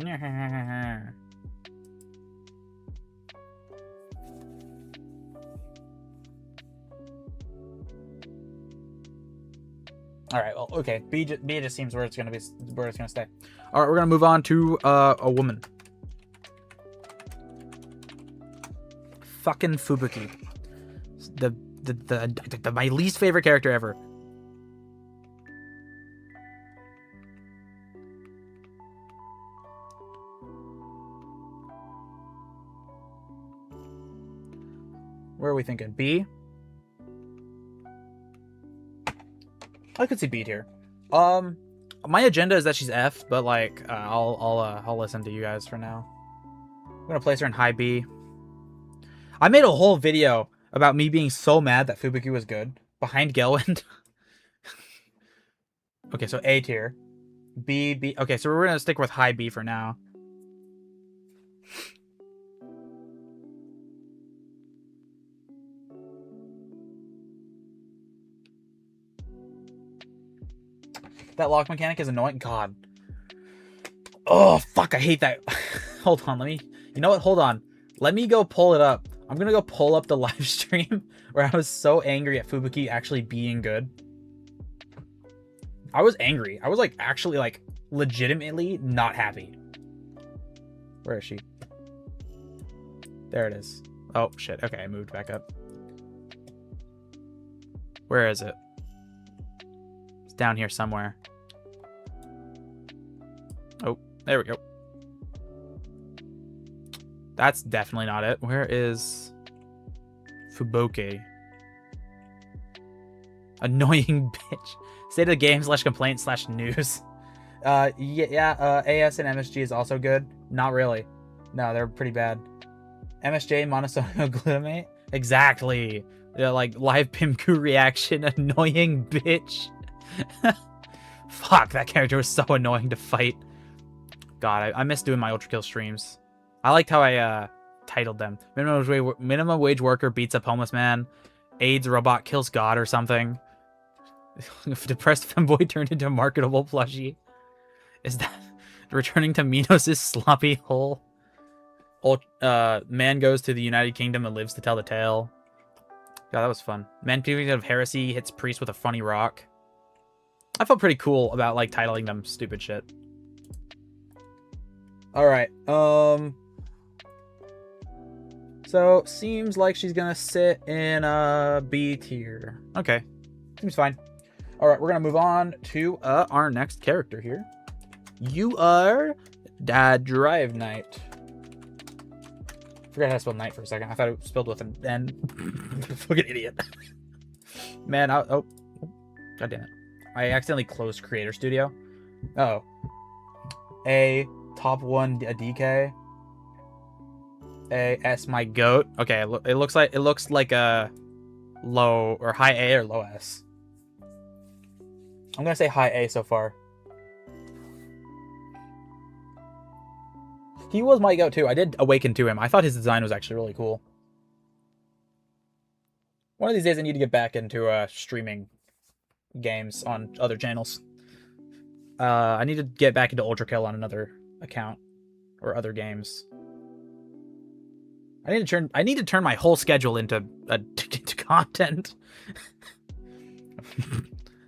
All right, well, okay. B just seems where it's gonna stay. All right, we're gonna move on to a woman. Fucking Fubuki, the my least favorite character ever. Where are we thinking? B. I could see B tier. My agenda is that she's F, but like I'll listen to you guys for now. I'm gonna place her in high B. I made a whole video about me being so mad that Fubuki was good behind Gelwind. Okay, so A tier. B. Okay, so we're gonna stick with high B for now. That lock mechanic is annoying. God. Oh, fuck. I hate that. Hold on. You know what? Hold on. Let me go pull it up. I'm going to go pull up the live stream where I was so angry at Fubuki actually being good. I was angry. I was like actually like legitimately not happy. Where is she? There it is. Oh, shit. Okay. I moved back up. Where is it? Down here somewhere. Oh, there we go. That's definitely not it. Where is Fuboke? Annoying bitch. State of the game / complaint / news. Yeah. AS and MSG is also good. Not really. No, they're pretty bad. MSJ monosodium glutamate. Exactly. Yeah, like live Pimgu reaction. Annoying bitch. Fuck, that character was so annoying to fight. God, I miss doing my Ultra Kill streams. I liked how I titled them. Minimum wage worker beats up homeless man. AIDS robot kills God or something. Depressed femboy turned into a marketable plushie. Is that returning to Minos' sloppy hole? Man goes to the United Kingdom and lives to tell the tale. God, that was fun. Man convicted of heresy hits priest with a funny rock. I felt pretty cool about like titling them stupid shit. All right. So seems like she's gonna sit in B tier. Okay, seems fine. All right, we're gonna move on to our next character here. You are Drive Knight. Forgot how to spell knight for a second. I thought it was spelled with an N. Fucking idiot. Man, oh, god damn it. I accidentally closed Creator Studio. Oh. A top 1 a DK. A S my goat. Okay, it looks like a low or high A or low S. I'm gonna say high A so far. He was my goat too. I did awaken to him. I thought his design was actually really cool. One of these days I need to get back into streaming games on other channels. I need to get back into Ultra Kill on another account or other games. I need to turn my whole schedule into content.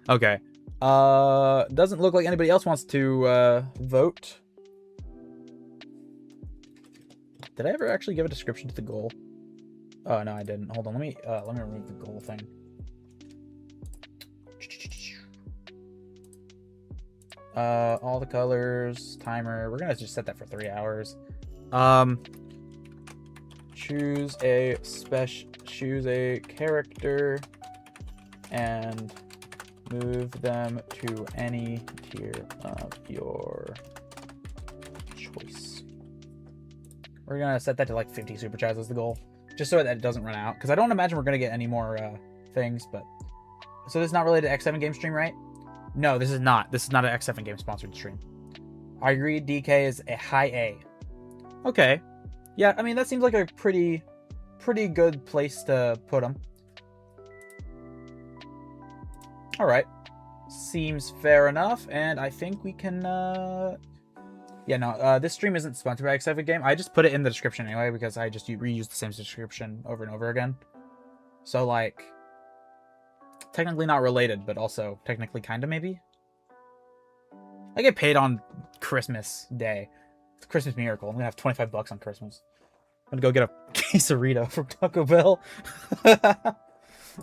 Okay. Doesn't look like anybody else wants to vote. Did I ever actually give a description to the goal? Oh no, I didn't. Hold on, let me remove the goal thing. All the colors, timer. We're gonna just set that for 3 hours. Choose a character and move them to any tier of your choice. We're gonna set that to like 50 super chats as the goal, just so that it doesn't run out. Because I don't imagine we're gonna get any more things. But so this is not related to X7 game stream, right? No, this is not. This is not an X7 game sponsored stream. I agree. DK is a high A. Okay. Yeah, I mean that seems like a pretty good place to put him. All right. Seems fair enough, and I think we can. Yeah, no. This stream isn't sponsored by X7 game. I just put it in the description anyway because I just reuse the same description over and over again. So like, technically not related, but also technically kind of maybe. I get paid on Christmas Day. It's a Christmas miracle. I'm gonna have $25 on Christmas. I'm gonna go get a quesarito from Taco Bell.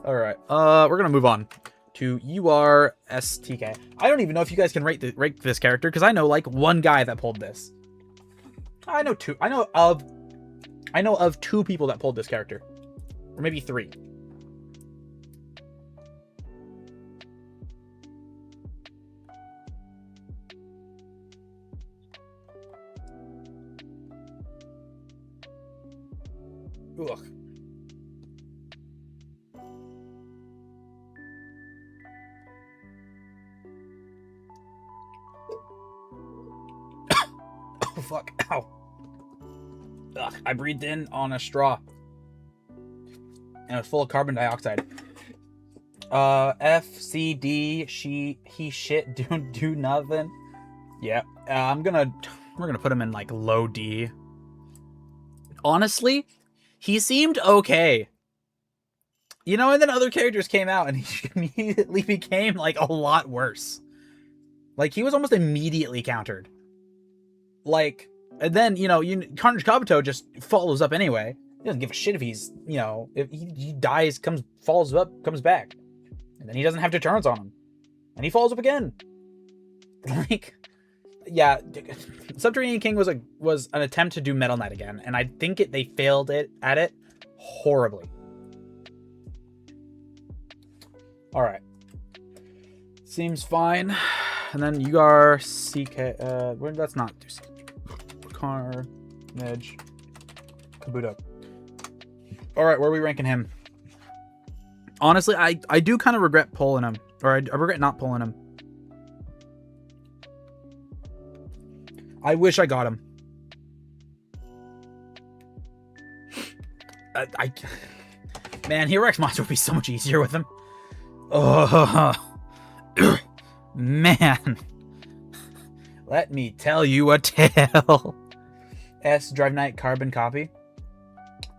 All right. We're gonna move on to URSTK. I don't even know if you guys can rate this character because I know like one guy that pulled this. I know two. I know of two people that pulled this character, or maybe three. Ugh. Oh, fuck. Ow. Ugh, I breathed in on a straw. And it was full of carbon dioxide. F, C, D, he, shit, do nothing. Yeah. We're gonna put him in, like, low D. Honestly, he seemed okay. You know, and then other characters came out and he immediately became, like, a lot worse. Like, he was almost immediately countered. Like, and then, you know, Carnage Kabuto just follows up anyway. He doesn't give a shit if he's, you know, if he dies, falls up, comes back. And then he doesn't have deterrence on him. And he follows up again. Like, yeah, Subterranean King was an attempt to do Metal Knight again, and I think they failed at it horribly. All right, seems fine. And then Yugar CK. That's not Carnage Kabuto. All right, where are we ranking him? Honestly, I do kind of regret pulling him, or I regret not pulling him. I wish I got him. Man, Hero X Monster would be so much easier with him. Oh, man. Let me tell you a tale. S, Drive Knight, Carbon copy.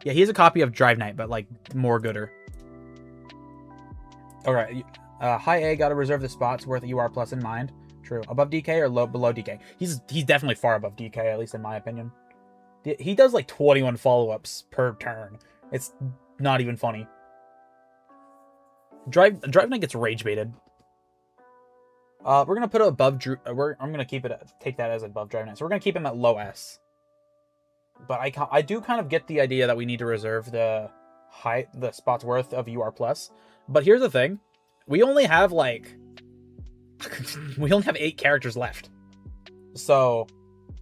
Yeah, he has a copy of Drive Knight, but, like, more gooder. Alright, high A, gotta reserve the spots worth UR plus in mind. True. Above DK or below DK? He's definitely far above DK, at least in my opinion. He does like 21 follow-ups per turn. It's not even funny. Drive Knight gets rage baited. We're gonna put it above I'm gonna take that as above Drive Knight. So we're gonna keep him at low S. But I do kind of get the idea that we need to reserve the spots worth of UR plus. But here's the thing. We only have like we only have 8 characters left. So,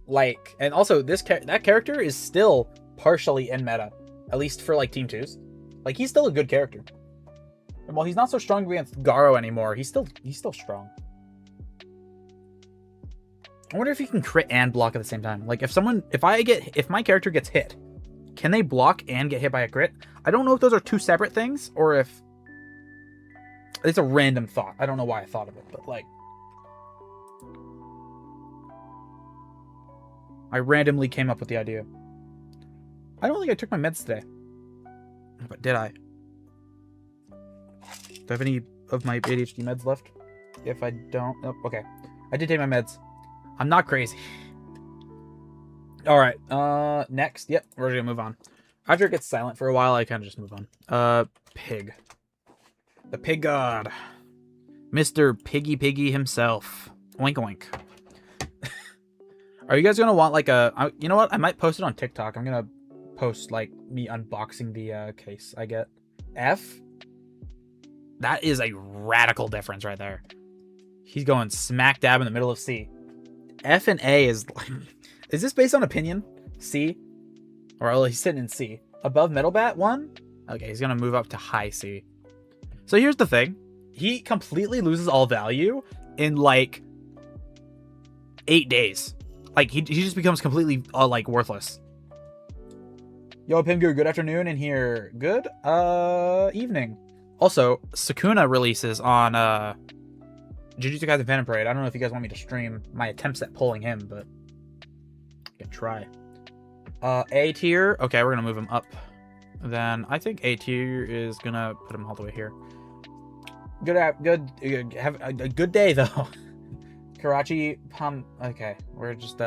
like, and also that character is still partially in meta, at least for like Team 2s. Like, he's still a good character. And while he's not so strong against Garo anymore, he's still strong. I wonder if he can crit and block at the same time. Like, if my character gets hit, can they block and get hit by a crit? I don't know if those are two separate things or if it's a random thought. I don't know why I thought of it, but like, I randomly came up with the idea. I don't think I took my meds today. But did I? Do I have any of my ADHD meds left? If I don't... Nope, okay. I did take my meds. I'm not crazy. Alright, next. Yep, we're gonna move on. After it gets silent for a while, I kind of just move on. Pig. The Pig God. Mr. Piggy himself. Oink oink. Are you guys gonna want like you know what? I might post it on TikTok. I'm gonna post like me unboxing the case I get. F. That is a radical difference right there. He's going smack dab in the middle of C. F and A is like... Is this based on opinion? C? Or he's sitting in C. Above Metal Bat 1? Okay, he's gonna move up to high C. So here's the thing. He completely loses all value in like 8 days. Like he just becomes completely like worthless. Yo, Pimgu, good afternoon in here. Good evening. Also, Sukuna releases on Jujutsu Kaisen Phantom Parade. I don't know if you guys want me to stream my attempts at pulling him, but I can try. A tier. Okay, we're gonna move him up. Then I think A tier is gonna put him all the way here. Have a good day though. Karachi Pum. Okay, we're just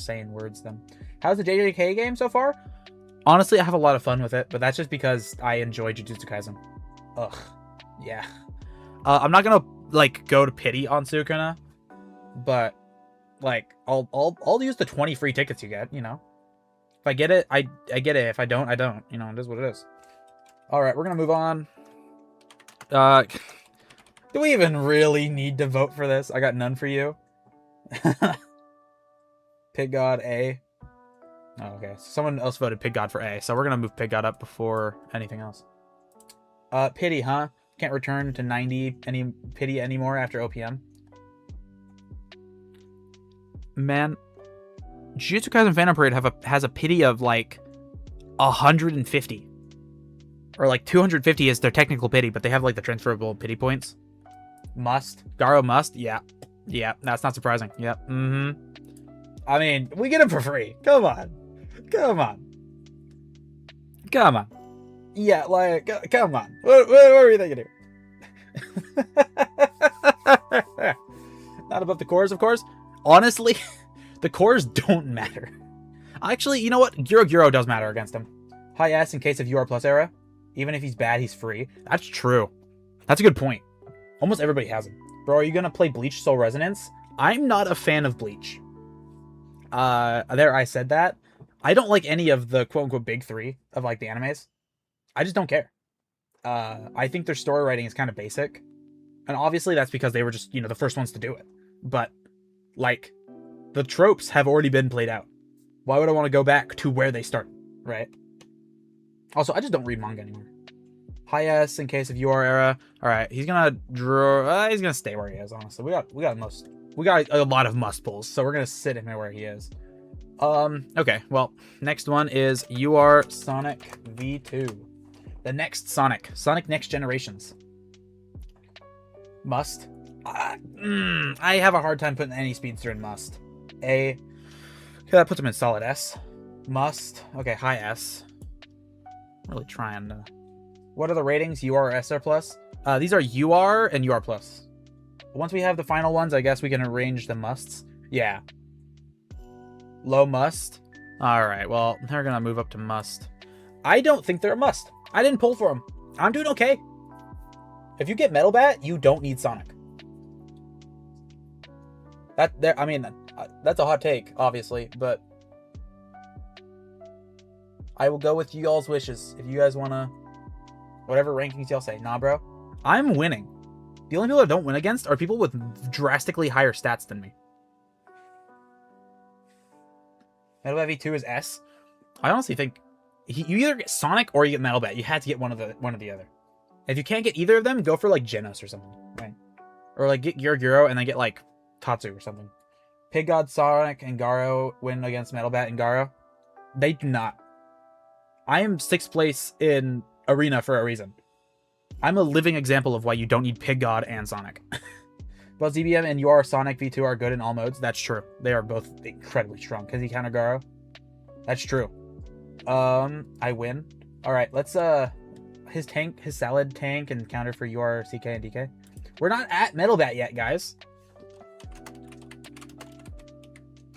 saying words then. How's the JJK game so far? Honestly, I have a lot of fun with it, but that's just because I enjoy Jujutsu Kaisen. Ugh, yeah. I'm not gonna like go to pity on Sukuna, but like I'll use the 20 free tickets you get. You know, if I get it, I get it. If I don't, I don't. You know, it is what it is. All right, we're gonna move on. Do we even really need to vote for this? I got none for you. Pig God A. Oh, okay. Someone else voted Pig God for A, so we're gonna move Pig God up before anything else. Pity, huh? Can't return to 90 any pity anymore after OPM. Man, Jujutsu Kaisen Phantom Parade has a pity of like 150. Or like 250 is their technical pity, but they have like the transferable pity points. Must. Garo must? Yeah. Yeah, that's not surprising. Yep. Mm-hmm. I mean, we get him for free. Come on. Come on. Come on. Yeah, like, come on. What were you thinking here? Not above the cores, of course. Honestly, the cores don't matter. Actually, you know what? Giro does matter against him. High S in case of UR plus era. Even if he's bad, he's free. That's true. That's a good point. Almost everybody has him. Bro, are you going to play Bleach Soul Resonance? I'm not a fan of Bleach. There, I said that. I don't like any of the quote-unquote big three of, like, the animes. I just don't care. I think their story writing is kind of basic. And obviously that's because they were just, you know, the first ones to do it. But, like, the tropes have already been played out. Why would I want to go back to where they started, right? Also, I just don't read manga anymore. High S in case of UR era. All right, he's gonna draw. He's gonna stay where he is. Honestly, we got a lot of must pulls, so we're gonna sit him where he is. Okay. Well, next one is UR Sonic V2, the next Sonic Next Generations. Must. I have a hard time putting any speedster in must. A. Okay, that puts him in solid S. Must. Okay, high S. Really trying to. What are the ratings? UR or SR plus? These are UR and UR plus. Once we have the final ones, I guess we can arrange the musts. Yeah. Low must. All right. Well, they're gonna move up to must. I don't think they're a must. I didn't pull for them. I'm doing okay. If you get Metal Bat, you don't need Sonic. I mean, that's a hot take, obviously, but I will go with y'all's wishes. If you guys wanna. Whatever rankings y'all say. Nah, bro. I'm winning. The only people I don't win against are people with drastically higher stats than me. Metal Bat V2 is S. I honestly think you either get Sonic or you get Metal Bat. You had to get one or the other. If you can't get either of them, go for like Genos or something. Right? Or like get Giro and then get like Tatsu or something. Pig God, Sonic, and Garo win against Metal Bat and Garo. They do not. I am 6th place in Arena for a reason. I'm a living example of why you don't need Pig God and Sonic. But ZBM and UR Sonic V2 are good in all modes. That's true. They are both incredibly strong. Because he counter Garo. That's true. I win. Alright, let's his salad tank and counter for UR, CK, and DK. We're not at Metal Bat yet, guys.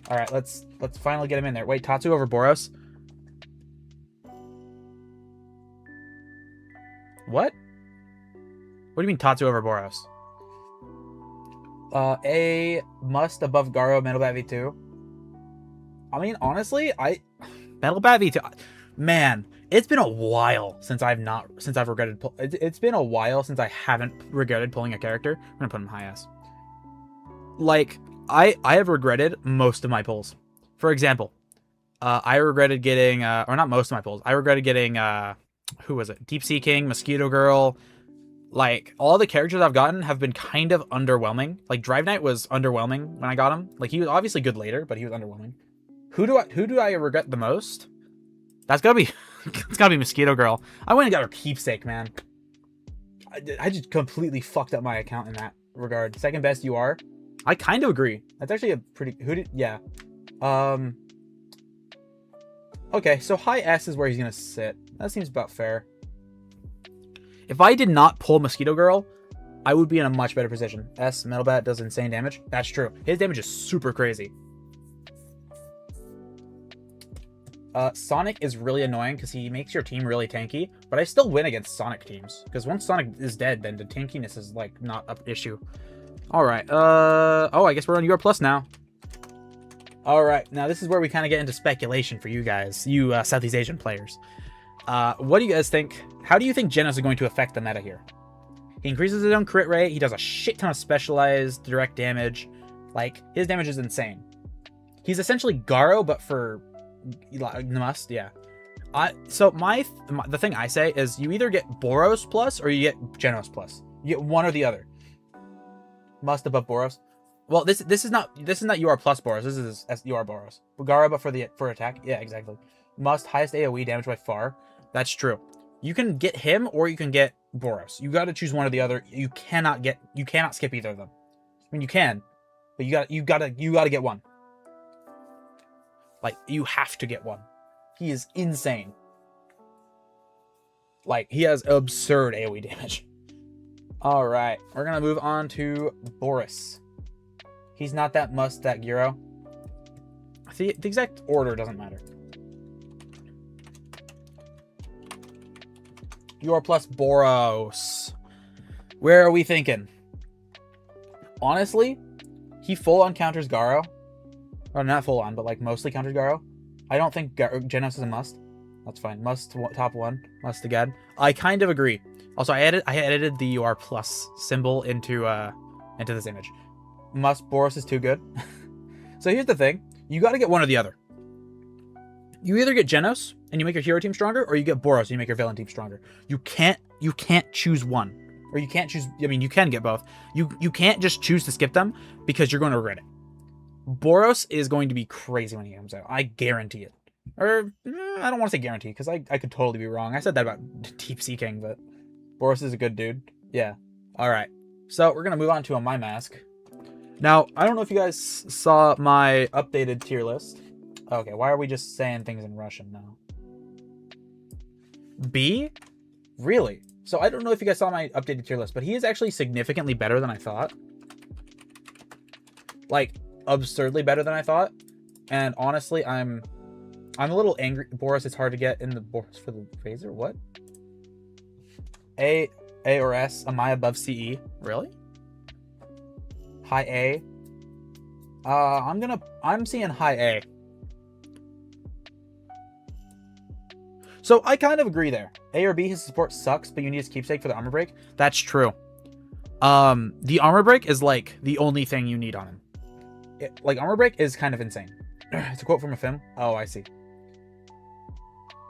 Alright, let's finally get him in there. Wait, Tatsu over Boros? What? What do you mean Tatsu over Boros? A must above Garo, Metal Bat V2. I mean, honestly, Metal Bat V2. Man, it's been a while since I've regretted. It's been a while since I haven't regretted pulling a character. I'm gonna put him high S. Like, I have regretted most of my pulls. For example, I regretted getting, or not most of my pulls. I regretted getting, who was it? Deep Sea King, Mosquito Girl, Like, all the characters I've gotten have been kind of underwhelming. Like, Drive Knight was underwhelming when I got him. Like, he was obviously good later, but he was underwhelming. Who do I regret the most? That's gotta be it's gotta be Mosquito Girl. I went and got her keepsake, man. I just completely fucked up my account in that regard. Second best you are. I kind of agree. That's actually a pretty yeah. Okay, so high S is where he's gonna sit. That seems about fair. If I did not pull Mosquito Girl, I would be in a much better position. S, Metal Bat does insane damage. That's true. His damage is super crazy. Sonic is really annoying because he makes your team really tanky, but I still win against Sonic teams. Because once Sonic is dead, then the tankiness is, like, not an issue. Alright, oh, I guess we're on UR Plus now. Alright, now this is where we kind of get into speculation for you guys, you Southeast Asian players. What do you guys think? How do you think Genos is going to affect the meta here? He increases his own crit rate, he does a shit ton of specialized direct damage. Like, his damage is insane. He's essentially Garo, but for must, yeah. So the thing I say is you either get Boros plus or you get Genos plus. You get one or the other. Must above Boros. Well, this is not UR plus Boros. This is UR Boros. Garo, but for attack. Yeah, exactly. Must highest AoE damage by far. That's true. You can get him or you can get Boros. You got to choose one or the other. You cannot skip either of them. I mean, you can, but you gotta get one. Like, you have to get one. He is insane. Like, he has absurd AoE damage. Alright, we're gonna move on to Boris. He's not that must, that Gyro. The exact order doesn't matter. UR plus Boros. Where are we thinking? Honestly, he full on counters Garo. Or not full on, but like mostly counters Garo. I don't think Genos is a must. That's fine. Must top one. Must again. I kind of agree. Also, I edited the UR plus symbol into this image. Must Boros is too good. So here's the thing. You got to get one or the other. You either get Genos and you make your hero team stronger, or you get Boros and you make your villain team stronger. You can't choose one. Or you can't choose, I mean, you can get both. You can't just choose to skip them because you're going to regret it. Boros is going to be crazy when he comes out. I guarantee it. Or, I don't want to say guarantee, because I could totally be wrong. I said that about Deep Sea King, but Boros is a good dude. Yeah. Alright. So, we're going to move on to a My Mask. Now, I don't know if you guys saw my updated tier list. Okay, why are we just saying things in Russian now? B? Really? So, I don't know if you guys saw my updated tier list, but he is actually significantly better than I thought. Like, absurdly better than I thought. And honestly, I'm a little angry. Boros is hard to get in the Boros for the Phaser. What? A or S? Am I above CE? Really? High A? I'm seeing high A. So I kind of agree there. A or B, his support sucks, but you need his keepsake for the armor break. That's true. The armor break is like the only thing you need on him. Like, armor break is kind of insane. It's a quote from a film. Oh, I see.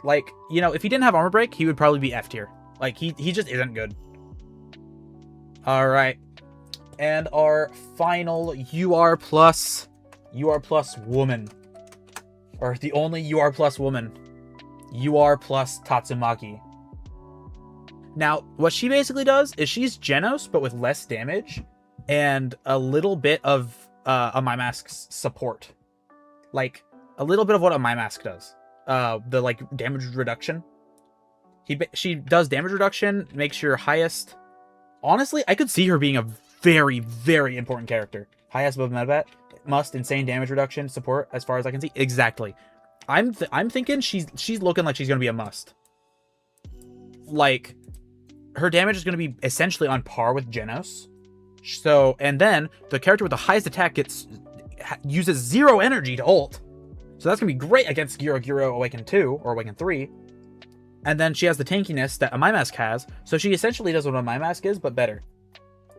Like, you know, if he didn't have armor break, he would probably be F tier. Like, he just isn't good. Alright. And our final UR plus woman. Or the only UR plus woman. UR plus Tatsumaki. Now, what she basically does is she's Genos, but with less damage. And a little bit of a My Mask's support. Like, a little bit of what a My Mask does. The, like, damage reduction. She does damage reduction, makes your highest... Honestly, I could see her being a very, very important character. Highest above Medbat. Must, insane damage reduction, support, as far as I can see. Exactly. I'm thinking she's looking like she's going to be a must. Like, her damage is going to be essentially on par with Genos. So, and then the character with the highest attack uses 0 energy to ult. So that's going to be great against Gyro Awaken 2 or Awaken 3. And then she has the tankiness that a My Mask has. So she essentially does what a My Mask is, but better.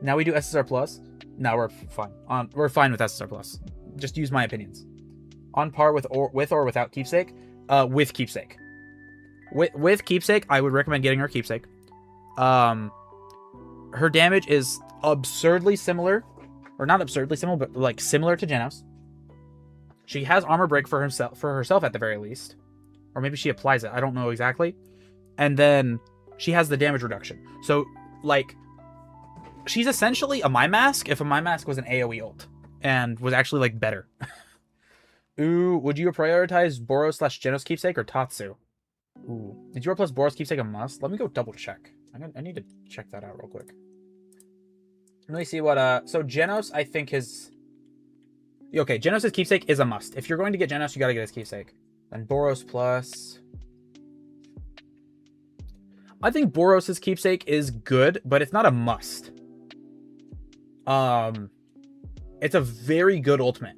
Now we do SSR Plus. No, we're fine. We're fine with SSR Plus. Just use my opinions. On par with or without Keepsake? With Keepsake. With Keepsake, I would recommend getting her Keepsake. her damage is absurdly similar, or not absurdly similar, but like similar to Genos. She has armor break for herself at the very least, or maybe she applies it. I don't know exactly. And then she has the damage reduction. So like, she's essentially a My Mask if a My Mask was an AoE ult and was actually like better. Ooh, would you prioritize Boros / Genos Keepsake or Tatsu? Ooh, did you replace Boros Keepsake a must? Let me go double check. I need to check that out real quick. Let me see what, so Genos, I think his... Okay, Genos' Keepsake is a must. If you're going to get Genos, you gotta get his Keepsake. Then Boros plus... I think Boros' Keepsake is good, but it's not a must. It's a very good ultimate.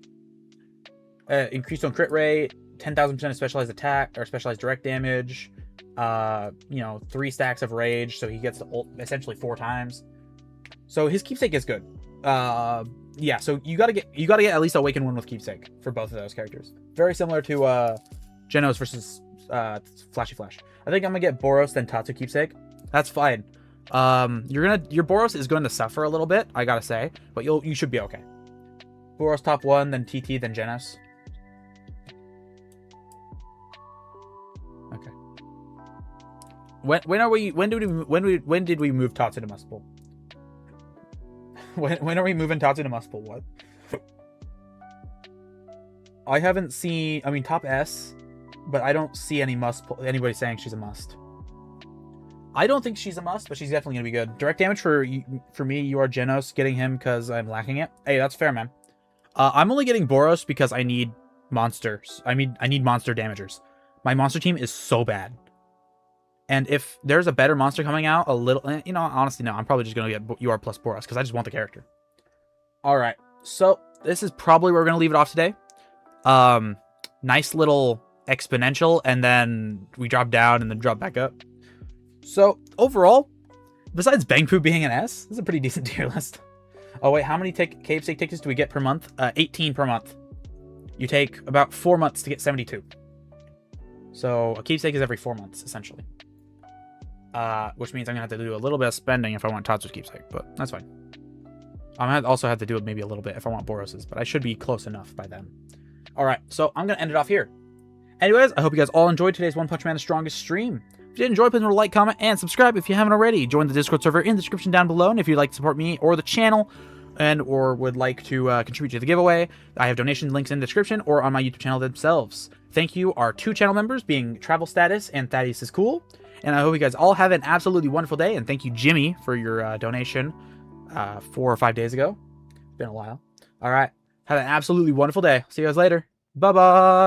Increased on crit rate, 10,000% of specialized attack, or specialized direct damage, you know, 3 stacks of rage, so he gets the ult essentially 4 times. So his Keepsake is good. Yeah, so you gotta get at least Awaken 1 with Keepsake for both of those characters. Very similar to Genos versus Flashy Flash. I think I'm gonna get Boros then Tatsu Keepsake. That's fine. Your Boros is going to suffer a little bit, I gotta say, but you should be okay. Boros top 1, then TT, then Genos. Okay. When did we move Tatsu to must pull? When are we moving Tatsu to must pull? What? I haven't seen. I mean, top S, but I don't see anybody saying she's a must. I don't think she's a must, but she's definitely gonna be good. Direct damage for me. You are Genos, getting him because I'm lacking it. Hey, that's fair, man. I'm only getting Boros because I need monsters. I need monster damagers. My monster team is so bad. And if there's a better monster coming out, you know, honestly, no, I'm probably just going to get UR plus Boros because I just want the character. All right. So this is probably where we're going to leave it off today. Nice little exponential, and then we drop down and then drop back up. So overall, besides Bangpoo being an S, this is a pretty decent tier list. Oh, wait, how many Keepsake tickets do we get per month? 18 per month. You take about 4 months to get 72. So a Keepsake is every 4 months, essentially. Which means I'm going to have to do a little bit of spending if I want Tatsu's Keepsake, but that's fine. I'm going to also have to do it maybe a little bit if I want Boros's, but I should be close enough by then. Alright, so I'm going to end it off here. Anyways, I hope you guys all enjoyed today's One Punch Man Strongest stream. If you did enjoy, please remember to like, comment, and subscribe if you haven't already. Join the Discord server in the description down below, and if you'd like to support me or the channel, or would like to contribute to the giveaway, I have donation links in the description or on my YouTube channel themselves. Thank you, our 2 channel members, being Travel Status and Thaddeus is Cool. And I hope you guys all have an absolutely wonderful day. And thank you, Jimmy, for your donation 4 or 5 days ago. Been a while. All right. Have an absolutely wonderful day. See you guys later. Bye-bye.